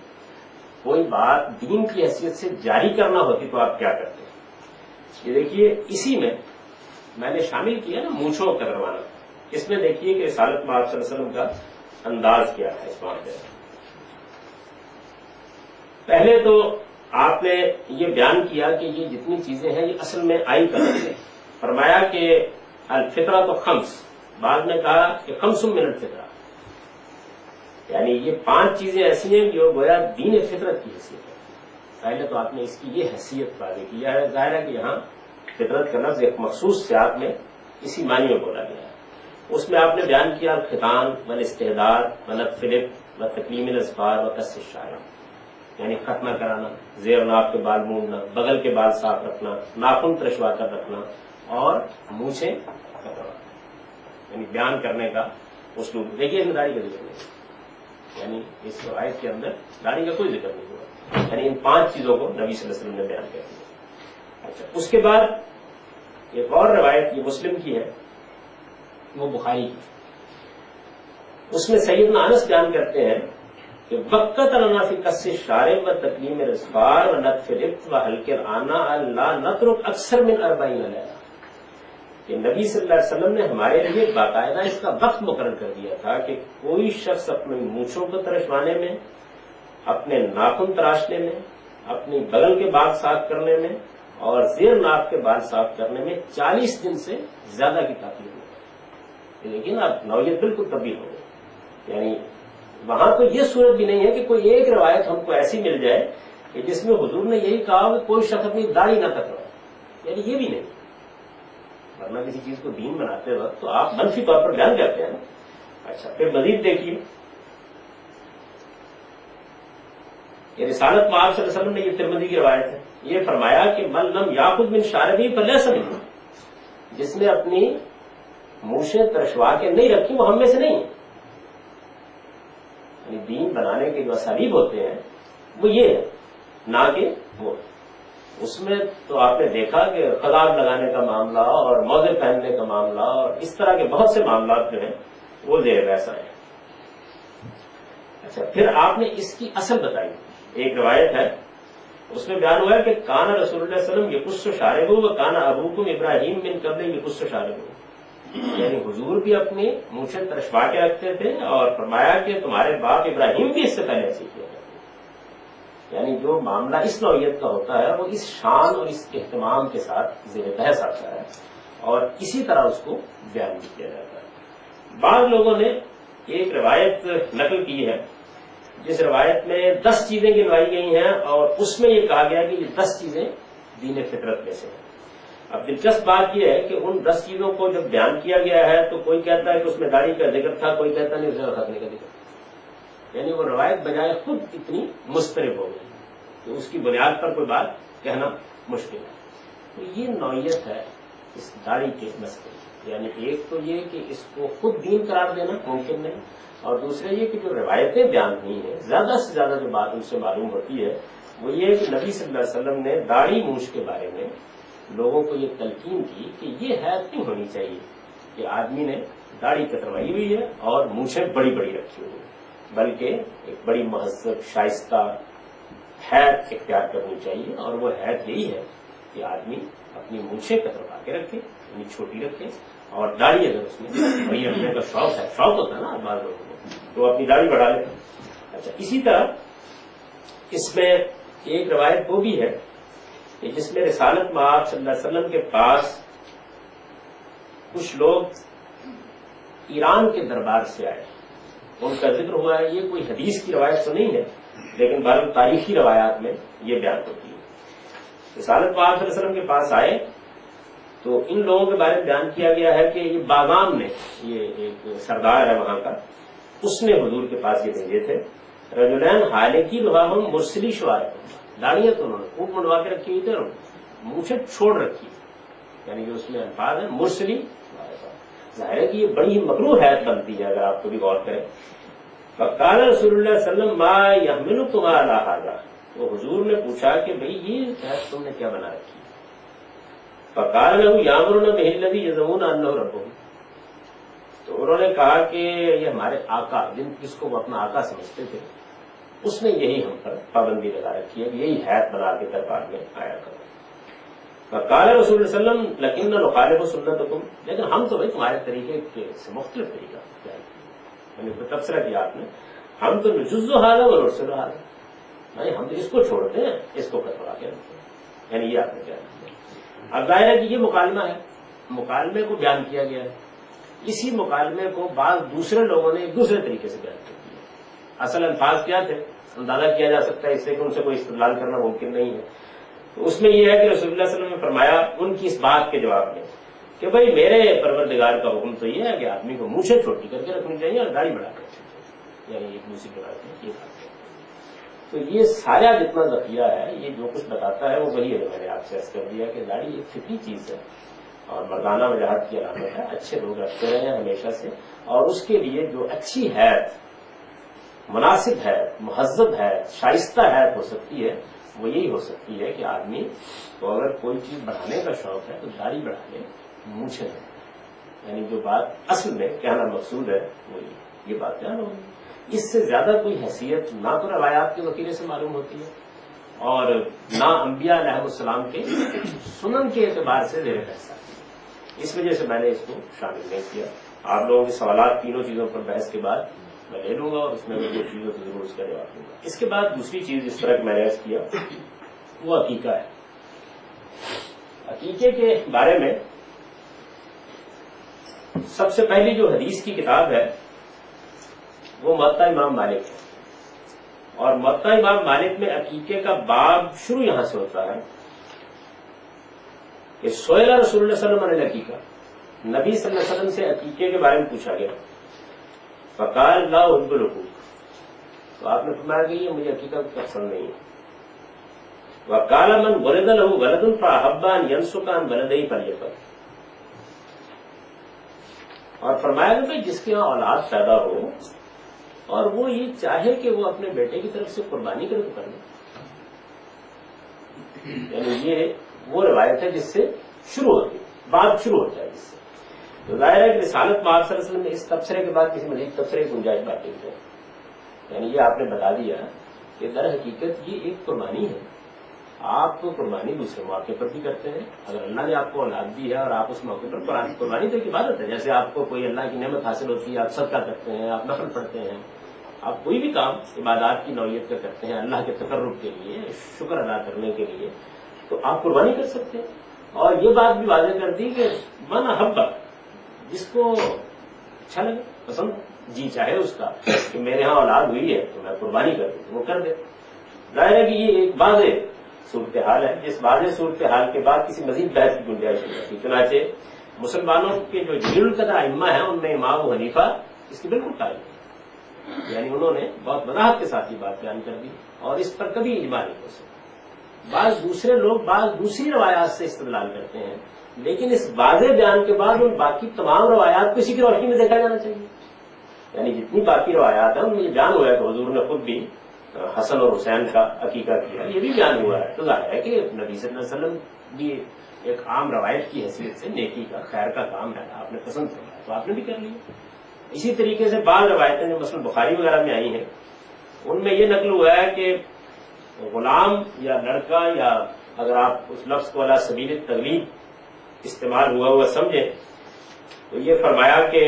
کوئی بات دین کی حیثیت سے جاری کرنا ہوتی تو آپ کیا کرتے؟ یہ دیکھیے اسی میں نے شامل کیا نا مونچھوں کا کروانا. اس میں دیکھیے کہ رسالت میں آپ صلی اللہ علیہ وسلم کا انداز کیا ہے اس معاملے میں. پہلے تو آپ نے یہ بیان کیا کہ یہ جتنی چیزیں ہیں یہ اصل میں آئی کرتے ہیں. فرمایا کہ الفطرہ تو خمس, بعد میں کہا کہ خمس من الفطرہ, یعنی یہ 5 چیزیں ایسی ہیں جو گویا دین فطرت کی حیثیت ہے. پہلے تو آپ نے اس کی یہ حیثیت واضح کیا ہے. ظاہر ہے کہ یہاں فطرت کا لفظ ایک مخصوص سیاق میں اسی معنی میں بولا گیا ہے. اس میں آپ نے بیان کیا الختان والاستحدار ونطفلق وتکلیم الاظفار وقص الشعر, یعنی ختمہ کرانا, زیر ناف کے بال مونڈنا, بغل کے بال صاف رکھنا, ناخن ترشوا کر رکھنا اور مونچھیں کتروانا. یعنی بیان کرنے کا اسلوب. دیکھیے اس داڑھی کا ذکر نہیں, یعنی اس روایت کے اندر داڑھی کا کوئی ذکر نہیں ہوا. یعنی ان 5 چیزوں کو نبی صلی اللہ علیہ وسلم نے بیان کر دیا. اچھا, اس کے بعد ایک اور روایت یہ مسلم کی ہے, وہ بخاری کی. اس میں سیدنا انس بیان کرتے ہیں کہ وقت لنا فی قص الشارب و تکلیم الاظفار و نتف الابط و حلق العانہ لا نترک اکثر من 40 لیلہ, کہ نبی صلی اللہ علیہ وسلم نے ہمارے لیے باقاعدہ اس کا وقت مقرر کر دیا تھا کہ کوئی شخص اپنے مونچھوں کو ترشوانے میں, اپنے ناخن تراشنے میں, اپنی بغل کے بال صاف کرنے میں اور زیر ناف کے بال صاف کرنے میں 40 دن سے زیادہ کی تاخیر ہو. لیکن اب نوعیت بالکل تبدیل ہو گئی. یعنی وہاں تو یہ صورت بھی نہیں ہے کہ کوئی ایک روایت ہم کو ایسی مل جائے کہ جس میں حضور نے یہی کہا کہ کوئی شخص اپنی داڑھی نہ کٹوائے. یعنی یہ بھی نہیں, ورنہ کسی چیز کو دین بناتے وقت تو آپ منفی طور پر بیان کرتے ہیں اچھا پھر مزید دیکھیے، یہ رسالت میں آپ صلی اللہ علیہ وسلم نے، یہ ترمذی کی روایت ہے، یہ فرمایا کہ من لم یاخذ من شاربہ فلیس منہ، جس نے اپنی مونچھیں ترشوا کے نہیں رکھی وہ ہم میں سے نہیں ہے. یعنی دین بنانے کے جو اسالیب ہوتے ہیں وہ یہ ہے، نہ کہ وہ. اس میں تو آپ نے دیکھا کہ خضاب لگانے کا معاملہ اور موزے پہننے کا معاملہ اور اس طرح کے بہت سے معاملات جو ہیں وہ زیر بحث آئے. اچھا پھر آپ نے اس کی اصل بتائی. ایک روایت ہے اس میں بیان ہوا ہے کہ کان رسول اللہ صلی اللہ علیہ وسلم یقص شاربہ و کان ابوکم ابراہیم من قبل یقص شاربہ، یعنی حضور بھی اپنی مونچھیں ترشوا کے رکھتے تھے اور فرمایا کہ تمہارے باپ ابراہیم بھی اس سے پہلے ایسے کیا کرتے تھے. یعنی جو معاملہ اس نوعیت کا ہوتا ہے وہ اس شان اور اس اہتمام کے ساتھ زیر بحث آتا ہے اور اسی طرح اس کو بیان بھی کیا جاتا ہے. بعض لوگوں نے ایک روایت نقل کی ہے جس روایت میں 10 چیزیں گنوائی گئی ہیں اور اس میں یہ کہا گیا کہ یہ 10 چیزیں دین فطرت میں سے ہیں. اب دلچسپ بات یہ ہے کہ ان 10 چیزوں کو جب بیان کیا گیا ہے تو کوئی کہتا ہے کہ اس میں داڑھی کا ذکر تھا، کوئی کہتا نہیں اس میں ختنے کا ذکر تھا. یعنی وہ روایت بجائے خود اتنی مضطرب ہو گئی کہ اس کی بنیاد پر کوئی بات کہنا مشکل ہے. تو یہ نوعیت ہے اس داڑھی کے مسئلے. یعنی ایک تو یہ کہ اس کو خود دین قرار دینا ممکن نہیں، اور دوسرے یہ کہ جو روایتیں بیان ہوئی ہیں زیادہ سے زیادہ جو بات ان سے معلوم ہوتی ہے وہ یہ کہ نبی صلی اللہ علیہ وسلم نے داڑھی مونچھ کے بارے میں لوگوں کو یہ تلقین کی کہ یہ حیت کیوں ہونی چاہیے کہ آدمی نے داڑھی کتروائی ہوئی ہے اور مونچھیں بڑی بڑی رکھی ہوئی ہیں، بلکہ ایک بڑی مہذب شائستہ حیت اختیار کرنی چاہیے. اور وہ حیت یہی ہے کہ آدمی اپنی مونچھیں کتروا کے رکھے، یعنی چھوٹی رکھے، اور داڑھی اگر اس میں بڑی رکھنے کا شوق ہے، شوق ہوتا ہے نا بعض لوگوں کو، تو اپنی داڑھی بڑھا لے. اچھا اسی طرح اس میں ایک روایت وہ بھی ہے کہ جس میں رسالت مآب صلی اللہ علیہ وسلم کے پاس کچھ لوگ ایران کے دربار سے آئے، ان کا ذکر ہوا ہے. یہ کوئی حدیث کی روایت تو نہیں ہے لیکن بعض تاریخی روایات میں یہ بیان ہوتی ہے. رسالت مآب صلی اللہ علیہ وسلم کے پاس آئے تو ان لوگوں کے بارے میں بیان کیا گیا ہے کہ یہ باغام نے، یہ ایک سردار ہے وہاں کا، اس نے حضور کے پاس یہ بھیجے تھے. رجلین حالکی رواہم مرسلی شوار، داڑیاں تو انہوں نے خوب منڈوا کے رکھی ہوئی تھی اور مونچھیں چھوڑ رکھی، یعنی جو اس میں الفاظ ہے مرسلی. ظاہر ہے کہ یہ بڑی ہی مکروہ حیت بنتی ہے اگر آپ کو بھی غور کریں. فقال رسول اللہ صلی اللہ علیہ وسلم ما یحملکم علی ھذا، تو حضور نے پوچھا کہ بھئی یہ حیت تم نے کیا بنا رکھی؟ فقال له یامرون بہ الذی یزعمون انہ ربہ، تو انہوں نے کہا کہ یہ ہمارے آقا، جس کو وہ اپنا آقا سمجھتے تھے، اس نے یہی ہم پر پابندی لگا رکھی ہے، یہی حیت بنا کے دربار میں آیا کرو. فقال رسول اللہ صلی اللہ علیہ وسلم لکن نخالف سنتکم، لیکن ہم تو بھائی تمہارے طریقے سے مختلف طریقہ یعنی تبصرہ کیا آپ نے، ہم تو نجز ھذا ونرسل ھذا، یعنی ہم تو اس کو چھوڑتے ہیں اس کو کترا کے رکھتے ہیں. یعنی یہ آپ نے کیا کیا. اب ظاہر ہے کہ یہ مکالمہ ہے، مکالمے کو بیان کیا گیا ہے. اسی مکالمے کو بعض دوسرے لوگوں نے ایک دوسرے طریقے سے بیان کر دیا. اصل الفاظ کیا تھے اندازہ کیا جا سکتا ہے اس سے کہ ان سے کوئی استدلال کرنا ممکن نہیں ہے. تو اس میں یہ ہے کہ رسول اللہ صلی اللہ علیہ وسلم نے فرمایا ان کی اس بات کے جواب میں کہ بھائی میرے پروردگار کا حکم تو یہ ہے کہ آدمی کو مونچھیں چھوٹی کر کے رکھنی چاہیے اور داڑھی بڑھا کر رکھنی چاہیے، یعنی ایک دوسری کے بات ہے یہ بات. تو یہ سارا جتنا ذخیرہ ہے یہ جو کچھ بتاتا ہے وہ وہی ہے. میں نے آپ سے عرض کر دیا کہ داڑھی ایک فطری چیز ہے اور مردانہ وجاہت کی علامت ہے، اچھے لوگ رکھتے رہے ہیں ہمیشہ سے، اور اس کے لیے جو اچھی حیت، مناسب ہے، مہذب ہے، شائستہ حیت ہو سکتی ہے وہ یہی ہو سکتی ہے کہ آدمی کو اگر کوئی چیز بڑھانے کا شوق ہے تو داڑھی بڑھا لے، مونچھیں لے. یعنی جو بات اصل میں کہنا مقصود ہے وہ یہ بات بیان ہوگی. اس سے زیادہ کوئی حیثیت نہ تو روایات کے وسیلے سے معلوم ہوتی ہے اور نہ انبیاء علیہ السلام کے سنن کے اعتبار سے زیر بحث آتی ہے. اس وجہ سے میں نے اس کو شامل نہیں کیا. آپ لوگوں کے سوالات تینوں چیزوں پر بحث کے بعد میں لے لوں گا اور اس میں جو چیزوں کی ضرور اس کا جواب دوں گا. اس کے بعد دوسری چیز جس طرح میں نے عرض کیا وہ عقیقہ ہے. عقیقے کے بارے میں سب سے پہلی جو حدیث کی کتاب ہے وہ موطا امام مالک ہے، اور موطا امام مالک میں عقیقے کا باب شروع یہاں سے ہوتا ہے کہ سئل رسول اللہ صلی اللہ علیہ وسلم عن العقیقہ، نبی صلی اللہ علیہ وسلم سے عقیقے کے بارے میں پوچھا گیا. فقال لا احب العقوق، تو آپ نے فرمایا کہ یہ مجھے حقیقت پسند نہیں ہے. وقال من ولد له ولد فاحب ان ينسك عن ولده فليفعل، اور فرمایا کہ جس کے یہاں اولاد پیدا ہو اور وہ یہ چاہے کہ وہ اپنے بیٹے کی طرف سے قربانی کرے تو کر لے. یعنی یہ وہ روایت ہے جس سے شروع ہوتی ہے، بات شروع ہوتا ہے جس سے. تو ظاہر ہے کہ رسالت میں آپ صلی اللہ علیہ وسلم نے اس تبصرے کے بعد کسی مزید تبصرے کی گنجائش باقی ہے. یعنی یہ آپ نے بتا دیا کہ در حقیقت یہ ایک قربانی ہے. آپ کو قربانی دوسرے موقع پر بھی کرتے ہیں. اگر اللہ نے آپ کو اولاد دی ہے اور آپ اس موقع پر قربانی تو ایک عبادت ہے. جیسے آپ کو کوئی اللہ کی نعمت حاصل ہوتی ہے، آپ صدقہ کرتے ہیں، آپ نفل پڑھتے ہیں، آپ کوئی بھی کام عبادات کی نوعیت کا کرتے ہیں اللہ کے تقرب کے لیے، شکر ادا کرنے کے لیے، تو آپ قربانی کر سکتے ہیں. اور یہ بات بھی واضح کر دی کہ من احب، جس کو اچھا لگے، پسند جی چاہے اس کا کہ میرے ہاں اولاد ہوئی ہے تو میں قربانی کر دوں، وہ کر دے. ظاہر ہے کہ یہ ایک واضح صورتحال ہے جس واضح صورتحال کے بعد کسی مزید بحث کی گنجائش نہیں ہوتی. چنانچہ مسلمانوں کے جو جلیل القدر ائمہ ہیں ان میں امام ابو حنیفہ اس کی بالکل قائل ہے. یعنی انہوں نے بہت وضاحت کے ساتھ یہ بات بیان کر دی اور اس پر کبھی اجماع نہیں ہو سکتا. بعض دوسرے لوگ بعض دوسری روایات سے استدلال کرتے ہیں، لیکن اس واضح بیان کے بعد ان باقی تمام روایات کو اسی کی روشنی میں دیکھا جانا چاہیے. یعنی جتنی باقی روایات ہیں ان میں یہ بیان ہوا ہے کہ حضور نے خود بھی حسن اور حسین کا عقیقہ کیا، یہ بھی بیان ہوا ہے. تو ظاہر ہے کہ نبی صلی اللہ علیہ وسلم بھی ایک عام روایت کی حیثیت سے نیکی کا خیر کا کام ہے، آپ نے پسند کیا تو آپ نے بھی کر لیا. اسی طریقے سے بعض روایتیں جو مثلا بخاری وغیرہ میں آئی ہیں ان میں یہ نقل ہوا ہے کہ غلام یا لڑکا، یا اگر آپ اس لفظ کو علی سبیل التغلیب استعمال ہوا سمجھیں تو یہ فرمایا کہ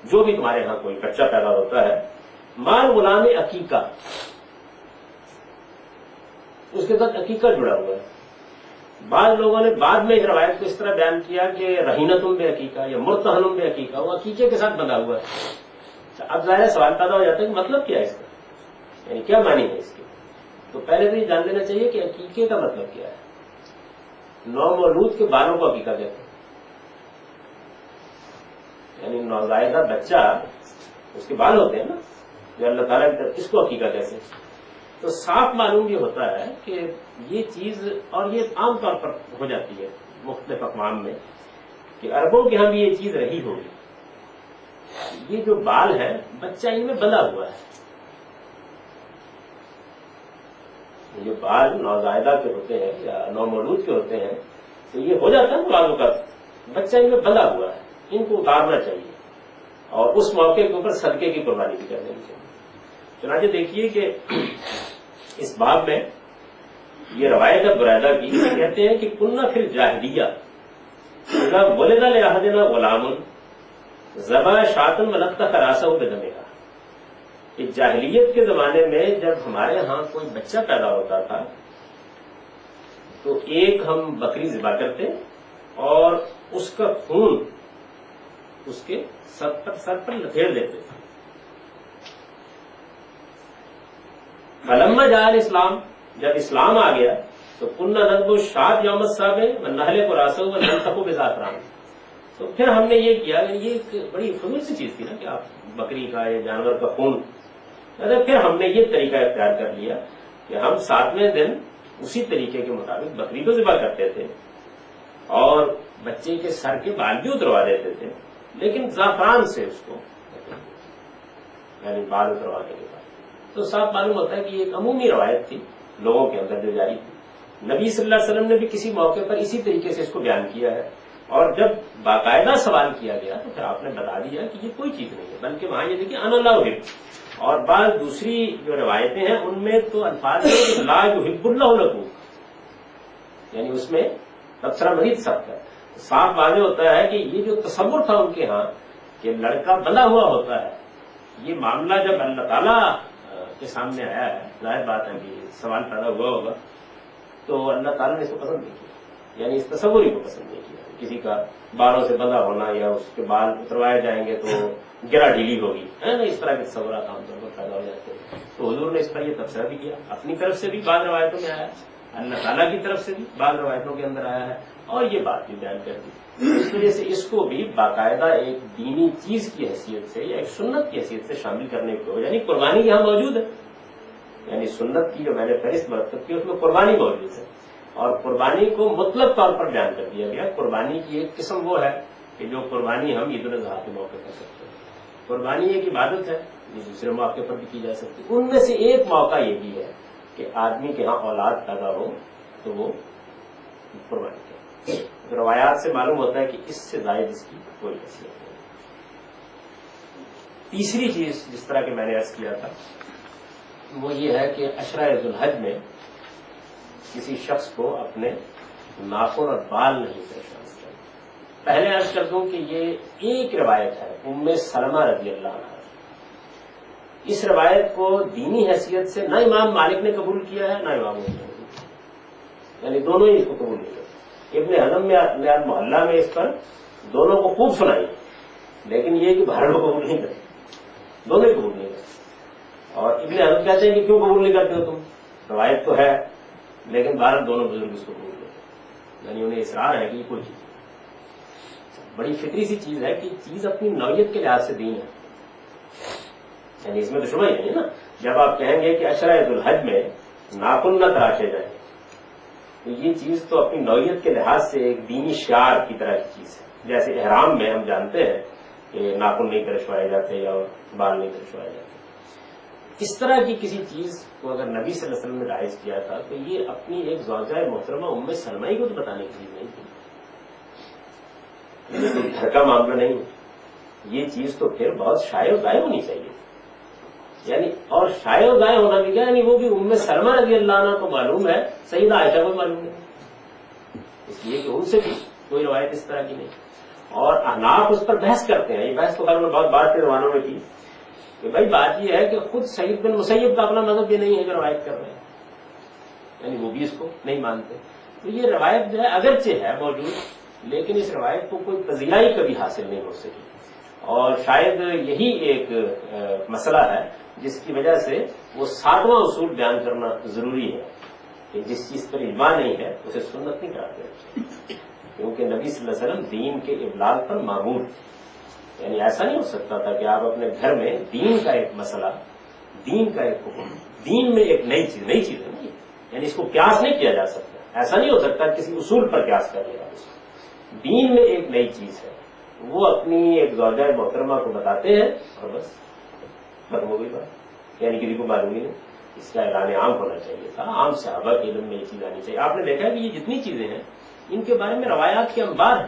جو بھی تمہارے ہاں کوئی بچہ پیدا ہوتا ہے مال غلام عقیقہ، اس کے ساتھ عقیقہ جڑا ہوا ہے. بعض لوگوں نے بعد میں اس روایت کو اس طرح بیان کیا کہ رہینتم بے عقیقہ یا مرتہنم بے عقیقہ، وہ عقیقے کے ساتھ بندھا ہوا ہے. اب ظاہر سوال پیدا ہو جاتا ہے کہ مطلب کیا ہے اس کا، یعنی کیا معنی ہے اس کے. تو پہلے تو یہ جان لینا چاہیے کہ عقیقے کا مطلب کیا ہے. نومولود کے بالوں کو عقیقہ کہتے ہیں. یعنی نوزائیدہ بچہ اس کے بال ہوتے ہیں نا جو اللہ تعالیٰ کی طرف، اس کو عقیقہ کہتے ہیں. تو صاف معلوم یہ ہوتا ہے کہ یہ چیز، اور یہ عام طور پر ہو جاتی ہے مختلف اقوام میں کہ عربوں کے ہاں بھی یہ چیز رہی ہوگی. یہ جو بال ہے بچہ ان میں بندھا ہوا ہے. یہ جو بال نوزائیدہ کے ہوتے ہیں یا نومولود کے ہوتے ہیں تو یہ ہو جاتا ہے بالوں کا، بچہ ان میں بندھا ہوا ہے، ان کو اتارنا چاہیے اور اس موقع کے اوپر صدقے کی قربانی بھی کر دینی چاہیے. چنانچہ دیکھیے کہ اس باب میں یہ روایت ہے بریدہ کی، کہتے ہیں کہ کننا فی الجاہلیہ اذا ولد لاحدنا غلام ذبح شاۃ ولطخ راسہ بدمها. کہ جاہلیت کے زمانے میں جب ہمارے ہاں کوئی بچہ پیدا ہوتا تھا تو ایک ہم بکری ذبح کرتے اور اس کا خون اس کے سر پر لتھیڑ دیتے تھے. فلما جاء الاسلام، جب اسلام آ گیا تو کننا نذبح الشاۃ یوم السابع ونحلق راسہ ونلطخ بزعفران. تو پھر ہم نے یہ کیا، یہ ایک بڑی فضول سی چیز تھی نا کہ آپ بکری کا یا جانور کا خون، پھر ہم نے یہ طریقہ اختیار کر لیا کہ ہم 7ویں دن اسی طریقے کے مطابق بکری کو ذبح کرتے تھے اور بچے کے سر کے بال بھی اتروا دیتے تھے، لیکن زعفران سے اس کو، یعنی بال اتروانے کے بعد. تو صاف معلوم ہوتا ہے کہ یہ ایک عمومی روایت تھی لوگوں کے اندر جو جاری تھی. نبی صلی اللہ علیہ وسلم نے بھی کسی موقع پر اسی طریقے سے اس کو بیان کیا ہے، اور جب باقاعدہ سوال کیا گیا تو پھر آپ نے بتا دیا کہ یہ کوئی چیز نہیں ہے، بلکہ وہاں یہ دیکھیے انا لا احب. اور بعض دوسری جو روایتیں ہیں ان میں تو الفاظ ہے کہ لا یحب اللہ لکم، یعنی اس میں تبصرہ مزید سخت ہے. صاف واضح ہوتا ہے کہ یہ جو تصور تھا ان کے ہاں کہ لڑکا بندھا ہوا ہوتا ہے، یہ معاملہ جب اللہ تعالیٰ کے سامنے آیا ہے، ظاہر بات ہے کہ سوال پیدا ہوا ہوگا، تو اللہ تعالیٰ نے اس کو پسند نہیں کیا، یعنی اس تصور ہی کو پسند نہیں کیا. کسی کا بالوں سے بندھا ہونا یا اس کے بال اتروائے جائیں گے تو گرا ڈھیلی ہوگی، ہے نا، اس طرح کے تصورات عام طور پر پیدا ہو جاتے ہیں. تو حضور نے اس پر یہ تبصرہ بھی کیا، اپنی طرف سے بھی بعض روایتوں میں آیا ہے، اللہ تعالیٰ کی طرف سے بھی بعض روایتوں کے اندر آیا ہے، اور یہ بات بھی بیان کر دی. اس وجہ سے اس کو بھی باقاعدہ ایک دینی چیز کی حیثیت سے یا ایک سنت کی حیثیت سے شامل کرنے کی ہو، یعنی قربانی یہاں موجود ہے، یعنی سنت کی جو میں نے فہرست مرتب کی اس میں قربانی موجود ہے، اور قربانی کو مطلق طور پر بیان کر دیا گیا۔ قربانی کی ایک قسم وہ ہے کہ جو قربانی ہم عید الاضحیٰ کے موقع پر کرتے ہیں، قربانی ایک عبادت ہے جو دوسرے موقع پر بھی کی جا سکتی ہے۔ ان میں سے ایک موقع یہ بھی ہے کہ آدمی کے ہاں اولاد پیدا ہو تو وہ قربانی کرے۔ روایات سے معلوم ہوتا ہے کہ اس سے زائد اس کی کوئی حیثیت نہیں۔ تیسری چیز جس طرح کہ میں نے عرض کیا تھا وہ یہ ہے کہ عشرہ ذو الحج میں کسی شخص کو اپنے ناخن اور بال نہیں پریشان کرنا۔ پہلے عرض کر دوں کہ یہ ایک روایت ہے ام سلمہ رضی اللہ عنہ، اس روایت کو دینی حیثیت سے نہ امام مالک نے قبول کیا ہے نہ امام مسلم نے، یعنی دونوں ہی اس کو قبول نہیں کرتے۔ ابن حزم نے محلہ میں اس پر دونوں کو خوب سنائی، لیکن یہ کہ باہر لوگ قبول نہیں کرتے، دونوں ہی قبول نہیں کرتے۔ اور ابن حزم کہتے ہیں کہ کیوں قبول نہیں کرتے ہو تم، روایت تو ہے لیکن باہر دونوں بزرگ اس کو قبول کرتے، یعنی انہیں اصرار ہے کہ یہ کوئی چیز بڑی فطری سی چیز ہے کہ چیز اپنی نوعیت کے لحاظ سے دین ہے، یعنی اس میں تو شبہ ہی نہیں ہے نا۔ جب آپ کہیں گے کہ عشرہ ذو الحج میں ناخن نہ تراشے جائیں تو یہ چیز تو اپنی نوعیت کے لحاظ سے ایک دینی شعار کی طرح کی چیز ہے۔ جیسے احرام میں ہم جانتے ہیں کہ ناخن نہیں ترشوائے جاتے یا بال نہیں ترشوائے جاتے، اس طرح کی کسی چیز کو اگر نبی صلی اللہ علیہ وسلم نے رائج کیا تھا تو یہ اپنی ایک زوجہ محترمہ ام سلمہ ہی کو تو بتانے کی چیز نہیں تھی، گھر کا معاملہ نہیں، یہ چیز تو پھر بہت شائع و دائع ہونی چاہیے، یعنی اور شائع و دائع ہونا بھی کیا، یعنی وہ بھی ام سلمہ رضی اللہ عنہ کو معلوم ہے، سیدہ عائشہ کو معلوم ہے، اس لیے کہ ان سے بھی کوئی روایت اس طرح کی نہیں۔ اور احناف اس پر بحث کرتے ہیں، یہ بحث تو خیر میں بہت بار کے زمانوں میں کی کہ بھائی بات یہ ہے کہ خود سعید بن مسیب کا اپنا مذہب یہ نہیں ہے جو روایت کر رہے ہیں، یعنی وہ بھی اس کو نہیں مانتے، تو یہ روایت جو ہے اگرچہ ہے موجود لیکن اس روایت کو کوئی پذیرائی کبھی حاصل نہیں ہو سکی، اور شاید یہی ایک مسئلہ ہے جس کی وجہ سے وہ 7واں اصول بیان کرنا ضروری ہے کہ جس چیز پر اجماع نہیں ہے اسے سنت نہیں کراتے، کیونکہ نبی صلی اللہ علیہ وسلم دین کے ابلاغ پر معمور، یعنی ایسا نہیں ہو سکتا تھا کہ آپ اپنے گھر میں دین کا ایک مسئلہ، دین کا ایک حکم، دین میں ایک نئی چیز ہے نا، یعنی اس کو قیاس نہیں کیا جا سکتا، ایسا نہیں ہو سکتا کسی اصول پر قیاس کر لیا، دین میں ایک نئی چیز ہے وہ اپنی ایک زوجہ محترمہ کو بتاتے ہیں اور بس ختم ہو گئی بات، یعنی کسی کو معلوم ہی نہیں، اس کا اعلان عام ہونا چاہیے تھا، عام صحابہ کے علم میں یہ چیز آنی چاہیے۔ آپ نے دیکھا کہ یہ جتنی چیزیں ہیں ان کے بارے میں روایات کے انبار ہیں،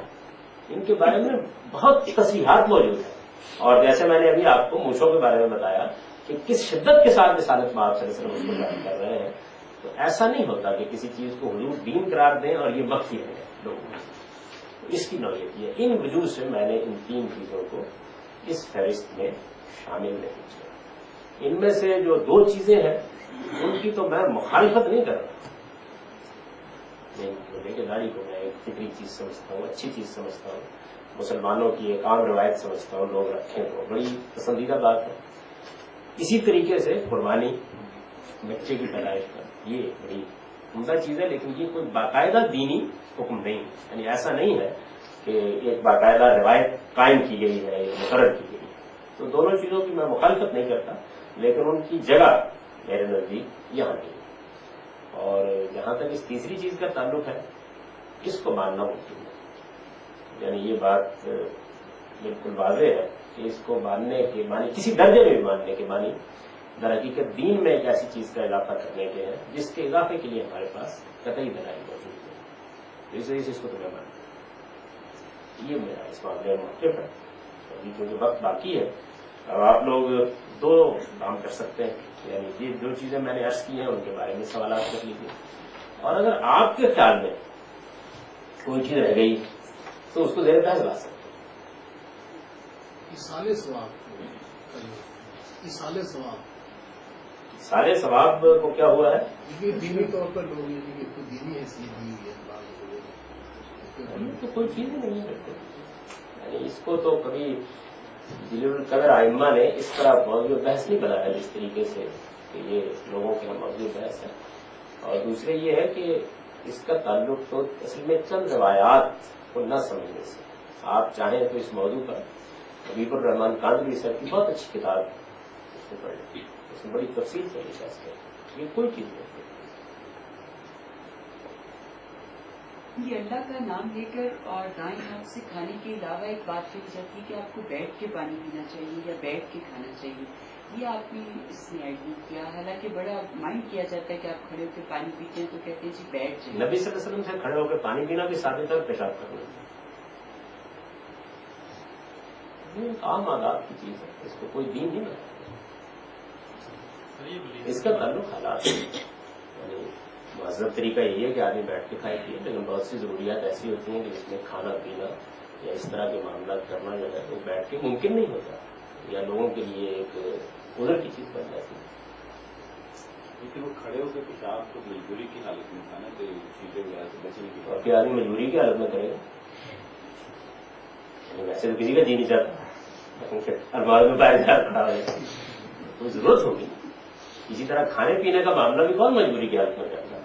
ان کے بارے میں بہت تصریحات موجود ہیں، اور جیسے میں نے ابھی آپ کو موشوں کے بارے میں بتایا کہ کس شدت کے ساتھ رسالت میں آپ صلی اللہ علیہ وسلم اس کو بیان کر رہے ہیں، تو ایسا نہیں ہوتا کہ کسی چیز کو حضور دین قرار دیں اور یہ مخفی رہے لوگوں میں، اس کی نوعیت یہ، ان وجوہ سے میں نے ان 3 چیزوں کو اس فہرست میں شامل نہیں کیا۔ ان میں سے جو 2 چیزیں ہیں ان کی تو میں مخالفت نہیں کر رہا، لیکن داڑھی کو میں ایک فطری چیز سمجھتا ہوں، اچھی چیز سمجھتا ہوں، مسلمانوں کی ایک عام روایت سمجھتا ہوں، لوگ رکھیں تو بڑی پسندیدہ بات ہے۔ اسی طریقے سے قربانی بچے کی پیدائش پر یہ بڑی عمدہ چیز ہے، لیکن یہ کوئی باقاعدہ دینی حکم نہیں، یعنی ایسا نہیں ہے کہ ایک باقاعدہ روایت قائم کی گئی ہے یا مقرر کی گئی ہے، تو دونوں چیزوں کی میں مخالفت نہیں کرتا، لیکن ان کی جگہ میرے نزدیک یہاں نہیں ہے۔ اور جہاں تک اس تیسری چیز کا تعلق ہے اس کو ماننا ممکن ہے، یعنی یہ بات بالکل واضح ہے کہ اس کو ماننے کے معنی، کسی درجے میں بھی ماننے کے معنی در حقیقت دین میں ایک ایسی چیز کا اضافہ کرنے کے ہیں جس کے اضافے کے لیے ہمارے پاس قطعی دلائل موجود ہے، اس وجہ سے اس کو تو میں مانتا ہوں۔ یہ میرا اس معاملے میں موقف ہے، ابھی کیونکہ وقت باقی ہے، اب آپ لوگ 2 کام کر سکتے ہیں، یعنی یہ 2 چیزیں میں نے عرض کی ہیں ان کے بارے میں سوالات کر لیجیے، اور اگر آپ کے خیال میں کوئی چیز رہ گئی تو اس کو زیر بحث لا سکتے ہیں۔ سارے ثواب کو کیا ہوا ہے، دینی طور پر لوگ دینی حیثیت دی ہے، تو کوئی چیز ہی نہیں ہے، یعنی اس کو تو کبھی جلیل القدر ائمہ نے اس طرح موضوع بحث نہیں بنایا جس طریقے سے کہ یہ لوگوں کے موضوع بحث ہے۔ اور دوسرے یہ ہے کہ اس کا تعلق تو اصل میں چند روایات کو نہ سمجھنے سے. آپ چاہیں تو اس موضوع پر حبیب الرحمان کاندھلی صاحب کی بہت اچھی کتاب ہے, اس کو پڑھ لیں, اس میں بڑی تفصیل سے لکھا ہے. یہ کوئی چیز نہیں. یہ اللہ کا نام لے کر اور دائیں ہاتھ سے کھانے کے علاوہ ایک بات کہی جاتی ہے کہ آپ کو بیٹھ کے پانی پینا چاہیے یا بیٹھ کے کھانا چاہیے. یہ آپ نے اس نے ایڈ نہیں کیا, حالانکہ بڑا مائنڈ کیا جاتا ہے کہ آپ کھڑے ہو کے پانی پیتے ہیں تو کہتے ہیں جی بیٹھ جائیں. نبی صلی اللہ علیہ وسلم سے کھڑے ہو کے پانی پینا بھی ثابت ہے, اور پیشاب کرنا یہ ایک عام آداب کی چیز ہے, اس کو کوئی دین نہیں بناتا. اس کا تعلق حالات ہے. یعنی مہذب طریقہ یہ ہے کہ آدمی بیٹھ کے کھائے پیے, لیکن بہت سی ضروریات ایسی ہوتی ہیں کہ جس میں کھانا پینا یا اس طرح کے معاملات کرنا جو ہے وہ بیٹھ کے ممکن نہیں ہوتا, یا لوگوں کے لیے ایک ادھر کی چیز بن جاتی ہے. لیکن وہ کھڑے ہو کے پیشاب تو مجبوری کی حالت میں کھانا تو چیزیں وغیرہ سے بچنے کی اور پھر آدمی مجبوری کی حالت میں کرے گا. ویسے تو کسی کا جی نہیں چاہتا الفاظ میں پایا جا کھڑا ہو جائے, تو ضرورت ہوگی. اسی طرح کھانے پینے کا معاملہ بھی کون مجبوری کی حالت میں کرتا ہے.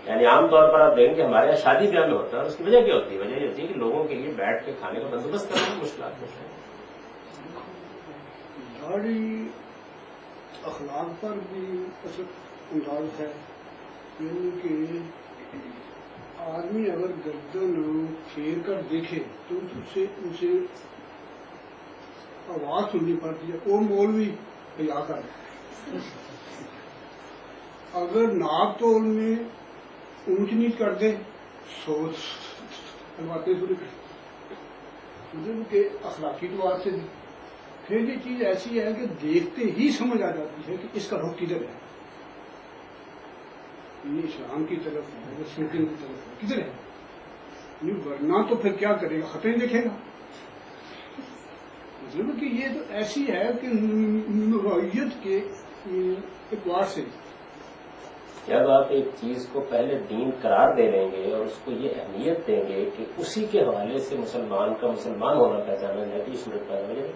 یعنی عام طور پر آپ دیکھیں کہ ہمارے یہاں شادی بیاہ میں ہوتا ہے, اور اس کی وجہ کیا ہوتی ہے؟ وجہ یہ ہوتی ہے کہ لوگوں کے لیے بیٹھ کے کھانے کا بندوبست کرنا مشکلات ہوتا ہے. داڑھی اخلاق پر بھی اثر انداز ہے, یعنی کہ آدمی اگر گردن پھیر کر دیکھے تو اسے آواز سننی پڑتی ہے, او مولوی حیا کر. اگر ناک تو ان میں اونچ نیچ کر دے سوچ باتیں مطلب کہ اخلاقی اعتبار سے بھی. پھر یہ چیز ایسی ہے کہ دیکھتے ہی سمجھ آ جاتی ہے کہ اس کا رخ کدھر ہے, یہ اسلام کی طرف ہے یا سنتن کی طرف ہے, کدھر ہے. ورنہ تو پھر کیا کرے گا, خطیں دیکھے گا. مطلب کہ یہ تو ایسی ہے کہ نوعیت کے اعتبار سے جب آپ ایک چیز کو پہلے دین قرار دے لیں گے اور اس کو یہ اہمیت دیں گے کہ اسی کے حوالے سے مسلمان کا مسلمان ہونا پہچانا جائے, تو یہ صورت پیدا ہو جائے.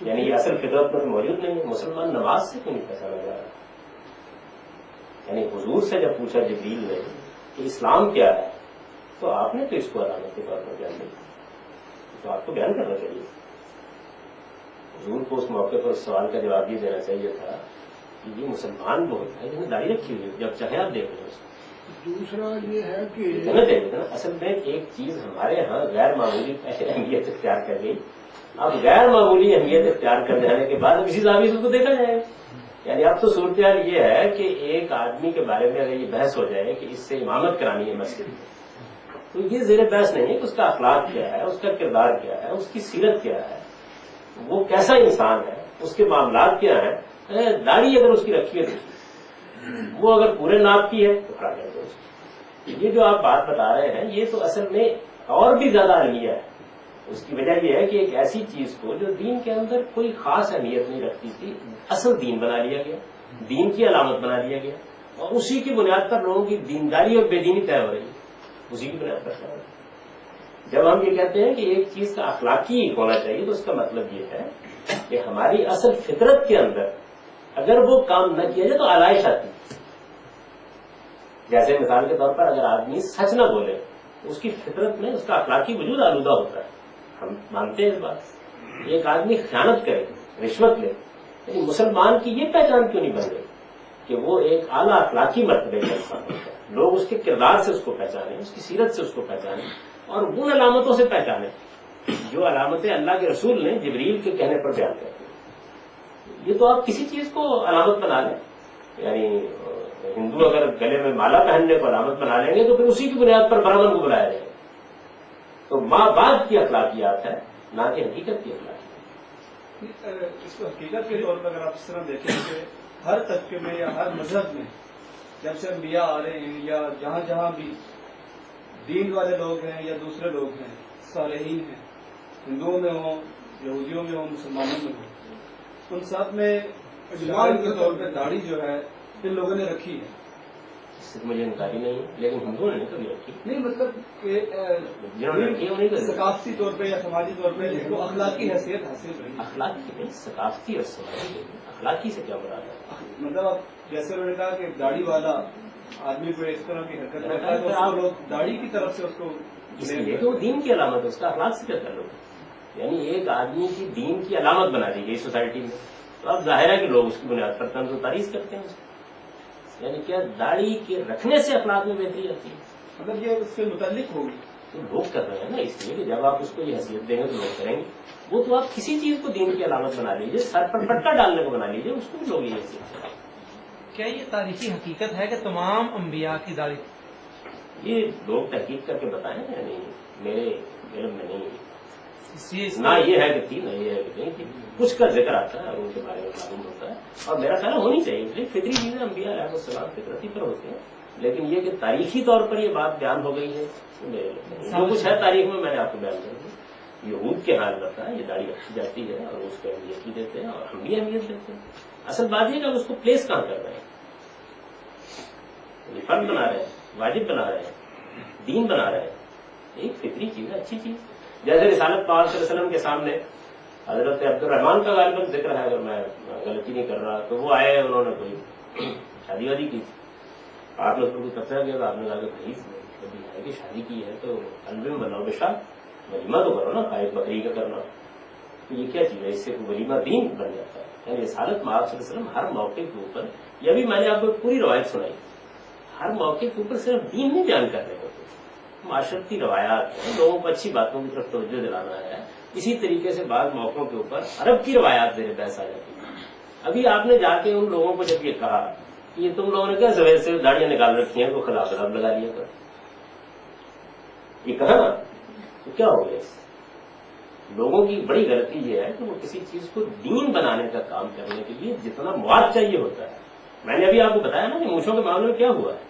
یعنی یہ اصل فطرت پر موجود نہیں ہے. مسلمان نماز سے کیوں نہیں پہچانا جا رہا؟ یعنی حضور سے جب پوچھا جبریل نے کہ اسلام کیا ہے, تو آپ نے تو اس کو علامت کے طور پر بیان نہیں, تو آپ کو بیان کرنا چاہیے. حضور کو اس موقع پر اس سوال کا جواب یہ دینا چاہیے تھا کہ یہ مسلمان بہت ہے جنہوں نے داڑھی رکھی ہوئی, جب چاہے آپ دیکھ لیں. دوسرا یہ ہے کہ کہنا چاہیے تھا نا, اصل میں ایک چیز ہمارے ہاں غیر معمولی اہمیت اختیار کر گئی. اب غیر معمولی اہمیت اختیار کر جانے کے بعد اسی زاویے سے اس کو دیکھا جائے. یعنی اب تو صورتحال یہ ہے کہ ایک آدمی کے بارے میں اگر یہ بحث ہو جائے کہ اس سے امامت کرانی ہے مسجد میں, تو یہ زیر بحث نہیں ہے کہ اس کا اخلاق کیا ہے, اس کا کردار کیا ہے, اس کی سیرت کیا ہے, وہ کیسا انسان ہے, اس کے معاملات کیا ہیں. داڑھی اگر اس کی رکھی ہے, وہ اگر پورے ناپ کی ہے تو کھڑا کر دو. یہ جو آپ بات بتا رہے ہیں یہ تو اصل میں اور بھی زیادہ اہمیت ہے. اس کی وجہ یہ ہے کہ ایک ایسی چیز کو جو دین کے اندر کوئی خاص اہمیت نہیں رکھتی تھی, اصل دین بنا لیا گیا, دین کی علامت بنا لیا گیا, اور اسی کی بنیاد پر لوگوں کی دینداری اور بے دینی طے ہو رہی ہے. اسی کی بنیاد پر جب ہم یہ کہتے ہیں کہ ایک چیز کا اخلاقی ہونا چاہیے, تو اس کا مطلب یہ ہے کہ ہماری اصل فطرت کے اندر اگر وہ کام نہ کیا جائے تو آلائش آتی. جیسے مثال کے طور پر اگر آدمی سچ نہ بولے تو اس کی فطرت میں اس کا اخلاقی وجود آلودہ ہوتا ہے. ہم مانتے ہیں اس بات. ایک آدمی خیانت کرے, رشوت لے, لیکن مسلمان کی یہ پہچان کیوں نہیں بن گئی کہ وہ ایک اعلیٰ اخلاقی مرتبے کا انسان ہوتا ہے. لوگ اس کے کردار سے اس کو پہچانیں, اس کی سیرت سے اس کو پہچانیں, اور ان علامتوں سے پہچانیں جو علامتیں اللہ کے رسول نے جبریل کے کہنے پر بیان کرتے ہیں. یہ تو آپ کسی چیز کو علامت بنا لیں. یعنی ہندو اگر گلے میں مالا پہننے کو علامت بنا لیں گے تو پھر اسی کی بنیاد پر برہمن کو بلایا جائے گا. تو ماں باپ کی اخلاقیات ہے, نہ کہ حقیقت کی اخلاقیات. اس کو حقیقت کے طور پر اگر آپ اس طرح دیکھیں کہ ہر طبقے میں یا ہر مذہب میں جب سے انبیاء آ رہے ہیں یا جہاں جہاں بھی دین والے لوگ ہیں یا دوسرے لوگ ہیں, صالحین ہیں, ہندوؤں میں ہوں, یہودیوں میں ہوں, مسلمانوں میں ہوں, ان سب میں اجمال کے طور پہ داڑھی جو ہے ان لوگوں نے رکھی ہے. اس سے مجھے انکاری نہیں ہے, لیکن ہندوؤں نے کبھی رکھی نہیں, مطلب کہ جنہوں نے رکھی نہیں کبھی. ثقافتی طور پہ یا سماجی طور پہ اس کو اخلاقی حیثیت حاصل رہی. اخلاقی نہیں, ثقافتی اور سماجی. اخلاقی سے کیا مراد ہے؟ مطلب اب جیسے انہوں نے کہا کہ داڑھی والا آدمی کو اس طرح کی حرکت کرتا ہے تو اس کو لوگ داڑھی کی طرف سے اس کو اس لیے کہ وہ دین کی علامت ہے، اس کا اخلاق سے کیا تعلق ہے؟ یعنی ایک آدمی کی دین کی علامت بنا دی گئی سوسائٹی میں، تو اب ظاہر ہے کہ لوگ اس کی بنیاد پر طنز و تعریف کرتے ہیں اس کو۔ یعنی کیا داڑھی کے رکھنے سے اخلاق میں بہتری آتی ہے؟ مطلب یہ اس کے متعلق ہوگی، تو لوگ کر رہے ہیں نا، اس لیے کہ جب آپ اس کو یہ حیثیت دیں گے تو لوگ کریں گے۔ وہ تو آپ کسی چیز کو دین کی علامت بنا لیجیے، سر پر پٹکا ڈالنے کو بنا لیجیے، اس کو بھی لوگ یہ حیثیت دیں۔ کیا یہ تاریخی حقیقت ہے کہ تمام انبیاء کی داڑھی؟ یہ لوگ تحقیق کر کے بتائیں، یعنی میرے علم میں نہیں ہے، نہ نہ یہ ہے کہ تھی، نہ یہ ہے کہ نہیں تھی، کچھ کا ذکر آتا ہے اور ان کے بارے میں معلوم ہوتا ہے، اور میرا خیال ہونی چاہیے، فطری چیزیں انبیاء علیہ السلام فطرتی پر ہوتے ہیں، لیکن یہ کہ تاریخی طور پر یہ بات بیان ہو گئی ہے، جو کچھ ہے تاریخ میں نے آپ کو بیان کر دیا۔ یہود کے حال بتا ہے، یہ داڑھی رکھی جاتی ہے اور اس کو اہمیت بھی دیتے ہیں اور ہم بھی اہمیت دیتے ہیں۔ اصل بات یہ کہ آپ اس کو پلیس کہاں کر رہے ہیں، فرض بنا رہے ہیں، واجب بنا رہے ہیں، دین بنا رہے ہیں، ایک فطری چیز ہے، اچھی چیز۔ جیسے رسالت پاک صلی اللہ علیہ وسلم کے سامنے حضرت عبد الرحمان کا غالباً ذکر ہے، اگر میں غلطی نہیں کر رہا، تو وہ آئے، انہوں نے کوئی شادی وادی کی، آپ نے اس پر کوئی تبصرہ کیا تو آپ نے کہا کہ بھائی کبھی ہے کہ شادی کی ہے تو البم بناؤ بشا، ولیمہ تو کرو نا، قائد بکری کا کرنا، تو یہ کیا چیز ہے، اس سے ولیمہ دین بن جاتا ہے۔ یعنی رسالت پاک صلی اللہ علیہ وسلم ہر موقع کے اوپر، یہ بھی میں نے آپ کو ایک پوری روایت سنائی، ہر موقع کے اوپر صرف دین نہیں بیان کر رہے ہوتے، معاشرتی روایات ہیں، لوگوں کو اچھی باتوں کی طرف توجہ دلانا ہے۔ اسی طریقے سے بعض موقعوں کے اوپر عرب کی روایات زیر بحث آ جاتی ہیں۔ ابھی آپ نے جا کے ان لوگوں کو جب یہ کہا کہ یہ تم لوگوں نے کیا سویر سے داڑیاں نکال رکھی ہیں، تو خلاف رب لگا لیا کر، یہ کہا نا، تو کیا ہو گیا؟ لوگوں کی بڑی غلطی یہ ہے کہ وہ کسی چیز کو دین بنانے کا کام کرنے کے لیے جتنا مواد چاہیے ہوتا ہے، میں نے ابھی آپ کو بتایا نا کہ مونچھوں کے معاملے میں کیا ہوا ہے۔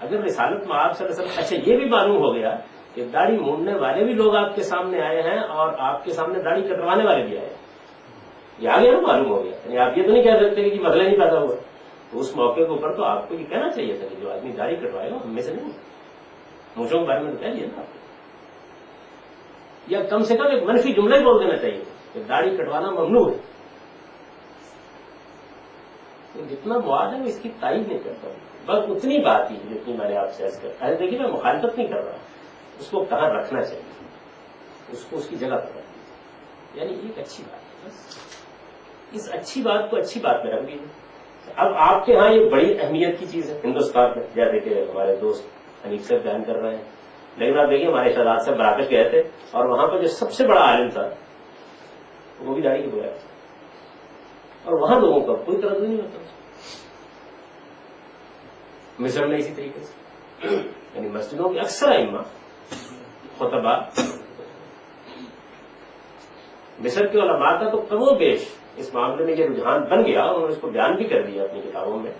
اگر رسالت میں آپ صلی اللہ علیہ وسلم، اچھا یہ بھی معلوم ہو گیا کہ داڑھی مونڈنے والے بھی لوگ آپ کے سامنے آئے ہیں اور آپ کے سامنے داڑھی کٹوانے والے بھی آئے ہیں، یہ آگے نا معلوم ہو گیا۔ یعنی آپ یہ تو نہیں کہہ سکتے کہ مسئلہ نہیں پیدا ہوا، تو اس موقع کے اوپر تو آپ کو یہ کہنا چاہیے تھا کہ جو آدمی داڑھی کٹوائے گا ہم میں سے نہیں، مونچھوں کے بارے میں تو کہہ دیا نا آپ کو، یا کم سے کم ایک منفی جملہ ہی بول دینا چاہیے کہ داڑھی کٹوانا ممنوع ہے۔ تو جتنا مواد ہے وہ اس کی تائید نہیں کرتا، بس اتنی بات ہی جتنی میں نے آپ سے عرض کر، دیکھیے میں مخالفت نہیں کر رہا، اس کو کہاں رکھنا چاہیے، اس کو اس کی جگہ پر رکھنا، یعنی ایک اچھی بات ہے، بس اس اچھی بات کو اچھی بات میں رکھ دیجیے۔ اب آپ کے ہاں یہ بڑی اہمیت کی چیز ہے ہندوستان میں، جیسے کہ ہمارے دوست حنیف سے بیان کر رہے ہیں، لیکن آپ دیکھیے ہمارے شہزاد سے براکش گئے تھے اور وہاں پہ جو سب سے بڑا عالم تھا وہ بھی داڑھی کے بغیر تھا، اور وہاں لوگوں کا کوئی تردد نہیں ہوتا۔ مصر میں اسی طریقے سے، یعنی مسجدوں کے اکثر ائمہ خطبہ، مصر کے علماء کا تو کم و بیش اس معاملے میں یہ رجحان بن گیا، انہوں نے اس کو بیان بھی کر دیا اپنی کتابوں میں،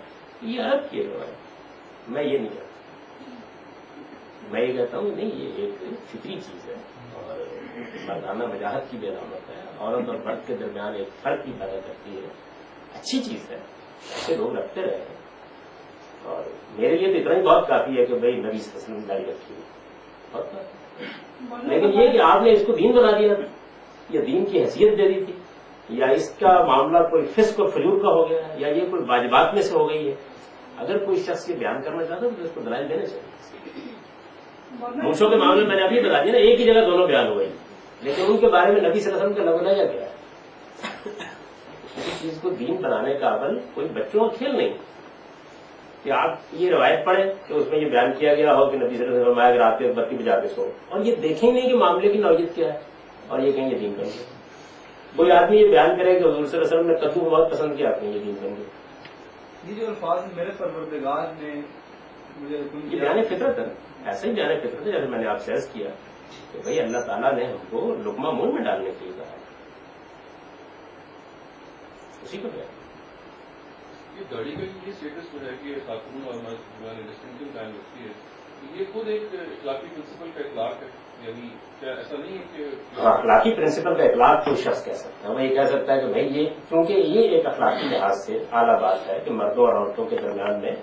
یہ عرب کی روایت، میں یہ نہیں کہتا، میں یہ کہتا ہوں نہیں، یہ ایک فطری چیز ہے اور مردانہ وجاہت کی بھی علامت ہے، عورت اور مرد کے درمیان ایک فرق کی پیدا کرتی ہے، اچھی چیز ہے، ایسے لوگ رکھتے رہے ہیں، اور میرے لیے تو اتنا ہی بہت کافی ہے کہ بھائی نبی صلی اللہ علیہ وسلم داڑھی رکھی ہوئی، بہت کافی۔ لیکن یہ کہ آپ نے اس کو دین بنا دیا، یا دین کی حیثیت دے دی تھی، یا اس کا معاملہ کوئی فسق اور فجور کا ہو گیا ہے، یا یہ کوئی واجبات میں سے ہو گئی ہے، اگر کوئی شخص یہ بیان کرنا چاہتا ہے تو اس کو دلائل دینے چاہیے۔ مونچھوں کے معاملے میں نے ابھی بتا دیا نا، ایک ہی جگہ دونوں بیان ہوئے، لیکن ان کے بارے میں نبی صلی اللہ علیہ وسلم کا لفظ کیا ہے؟ کسی چیز کو دین بنانے کا عمل کوئی بچوں کا کھیل نہیں کہ آپ یہ روایت پڑھیں کہ اس میں یہ بیان کیا گیا ہو کہ نبی صلی اللہ علیہ وسلم فرمایا کہ رات کو بتی بجا کے سو، اور یہ دیکھیں نہیں کہ معاملے کی نوعیت کیا ہے، اور یہ کہیں یہ دین بن گیا۔ کوئی آدمی یہ بیان کرے کہ حضور صلی اللہ علیہ وسلم نے کدو کو بہت پسند کیا، آپ نے یہ دین بن گیا۔ یہ جو الفاظ میرے پروردگار نے مجھے یہ بیان فطرت ہے، ایسے ہی بیان فطرت ہے، جیسے میں نے آپ سے عرض کیا کہ بھائی اللہ تعالیٰ نے ہم کو لقمہ منہ میں ڈالنے کے لیے کہا ہے، اسی کو بیان۔ یہ داڑھی کا یہ اسٹیٹس جو ہے کہ خاتون اور مرد ڈسٹنکشن قائم رکھتی ہے، یہ خود ایک اخلاقی پرنسپل کا اطلاق ہے، یعنی کیا ایسا نہیں ہے کہ اخلاقی پرنسپل کا اطلاق کوئی شخص کہہ سکتا ہے، وہ یہ کہہ سکتا ہے کہ بھائی یہ، کیونکہ یہ ایک اخلاقی لحاظ سے اعلیٰ بات ہے کہ مردوں اور عورتوں کے درمیان میں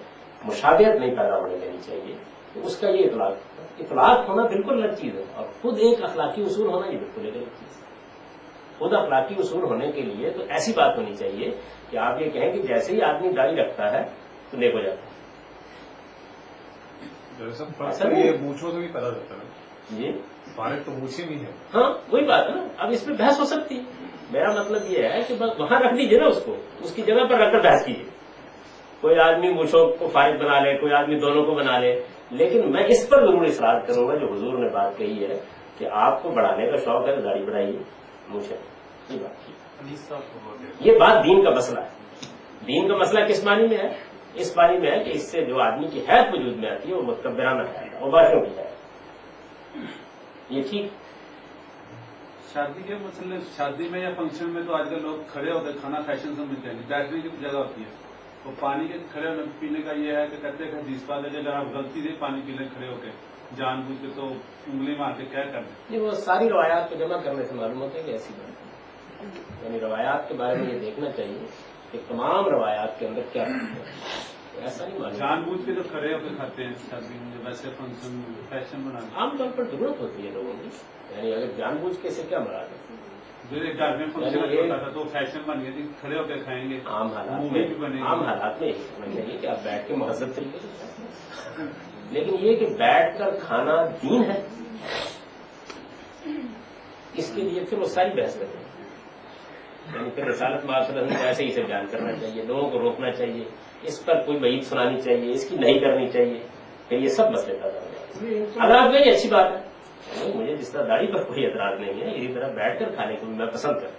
مشابہت نہیں پیدا ہونے دینی چاہیے، تو اس کا یہ اطلاق ہونا بالکل الگ چیز ہے، اور خود ایک اخلاقی اصول ہونا یہ بالکل ایک الگ چیز ہے۔ خود اخلاقی اصول ہونے کے لیے تو ایسی بات ہونی چاہیے کہ آپ یہ کہیں کہ جیسے ہی آدمی داڑھی رکھتا ہے تو نیک ہو جاتا ہے۔ دراصل فرق یہ مونچھوں سے بھی پیدا کرتا ہے، جی فارغ تو موچی نہیں ہے. ہاں وہی بات ہے نا. اب اس پہ بحث ہو سکتی ہے. میرا مطلب یہ ہے کہ بس وہاں رکھ دیجیے نا اس کو, اس کی جگہ پر رکھ کر بحث کیجیے. کوئی آدمی مچھوں کو فارغ بنا لے, کوئی آدمی دونوں کو بنا لے, لیکن میں اس پر ضرور اصرار کروں گا جو حضور نے بات کہی ہے کہ آپ کو بڑھانے کا شوق ہے تو داڑھی بڑھائیے, مجھے یہ بات, یہ بات دین کا مسئلہ ہے. دین کا مسئلہ کس معنی میں ہے؟ اس معنی میں ہے کہ اس سے جو آدمی کی حیثیت وجود میں آتی ہے وہ متکبرانہ ہے, وہ باشوں کی ہے. یہ ٹھیک. شادی کے مسئلے, شادی میں یا فنکشن میں تو آج کل لوگ کھڑے ہوتے ہیں, کھانا فیشن سمجھتے ہیں, بیٹھنے کی جگہ ہوتی ہے. تو پانی کے کھڑے ہونے پینے کا یہ ہے کہ کہتے ہیں حدیث پاک ہے کہ اگر آپ غلطی سے پانی پی لیں کھڑے ہو کے جان بوجھ کے تو انگلی مار کے کیا کریں. نہیں, وہ ساری روایات کو جمع کرنے سے معلوم ہوتا ہے کہ ایسی بات ہے. یعنی روایات کے بارے میں یہ دیکھنا چاہیے کہ تمام روایات کے اندر کیا ہے. ایسا نہیں معلوم. جان بوجھ کے تو کھڑے ہو کے کھاتے ہیں شادی میں, ویسے فنکشن فیشن بنانے عام طور پر ضرورت ہوتی ہے لوگوں کی. یعنی اگر جان بوجھ کے سے کیا مراد ہے؟ گھر میں فنکشن ہوتا تھا تو فیشن بن گیا, کھڑے ہو کے کھائیں گے. عام حالات میں یہی سمجھ چاہیے کہ آپ بیٹھ کے مہذب طریقے سے کھائیں. لیکن یہ کہ بیٹھ کر کھانا دین ہے, اس کے لیے پھر وہ ساری بحث کریں. یعنی پھر رسالت معاشرت کو ایسے ہی سے بیان کرنا چاہیے, لوگوں کو روکنا چاہیے, اس پر کوئی وعید سنانی چاہیے, اس کی نہیں کرنی چاہیے. پھر یہ سب مسئلے پیدا ہو جاتے ہیں. اگر آپ کہیں اچھی بات ہے, مجھے جس طرح داڑھی پر کوئی اعتراض نہیں ہے, اسی طرح بیٹھ کر کھانے کو میں پسند کرتا ہوں.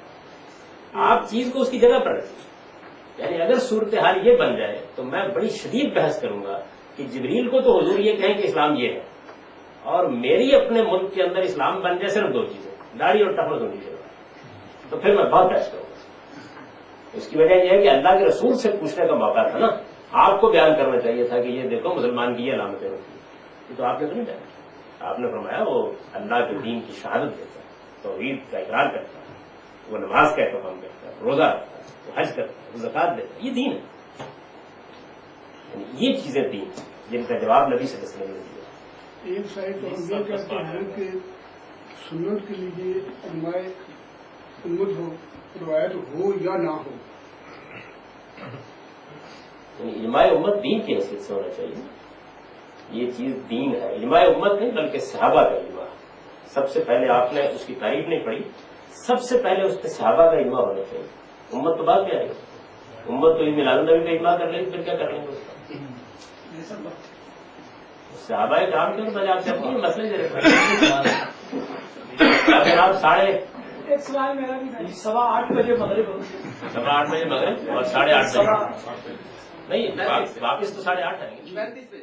آپ چیز کو اس کی جگہ پر رکھیں. یعنی اگر صورتحال یہ بن جائے تو میں بڑی شدید بحث کروں گا کہ جبریل کو تو حضور یہ کہیں کہ اسلام یہ ہے, اور میری اپنے ملک کے اندر اسلام بن جائے صرف دو چیزیں, داڑھی اور ٹخن ہونی چاہیے. تو پھر میں بہت بحث کروں گا. اس کی وجہ یہ ہے کہ اللہ کے رسول سے پوچھنے کا موقع تھا نا, آپ کو بیان کرنا چاہیے تھا کہ یہ دیکھو مسلمان کی یہ علامتیں ہوتی ہیں. یہ تو آپ نے تو نہیں بیان. آپ نے فرمایا وہ اللہ کے دین کی شہادت دیتا ہے, توحید کا اقرار کرتا ہے, وہ نماز کا اہتمام کرتا ہے, روزہ رکھتا ہے, وہ حج کرتا ہے, وہ زکات دیتا ہے. یہ دین ہے. یعنی یہ چیزیں دین جن کا جواب نبی صلی اللہ علیہ وسلم نے دیا. ایک سائڈ تو ہم یہ کہتے ہیں کہ سنت کے لیے علماء امت ہو, روایت ہو یا نہ ہو. یعنی علماء امت دین کی حیثیت سے ہونا چاہیے. یہ چیز دین ہے. علماء امت نہیں بلکہ صحابہ کا علماء. سب سے پہلے آپ نے اس کی تعریف نہیں پڑھی, سب سے پہلے اس کے صحابہ کا علماء ہونا چاہیے. امت تو بعد میں آئے گی. امت تو میلاد النبی کا علماء کر لیں گے, پھر کیا کر لیں گے اس کا. صحابہ کرام کے بجائے آپ سے اپنے مسئلے دے رہے. اگر آپ 8:15 بجے مغرب, 8:15 بجے مغرب اور 8:30 بجے نہیں, واپس تو 8:30 آئیں گے. 8:35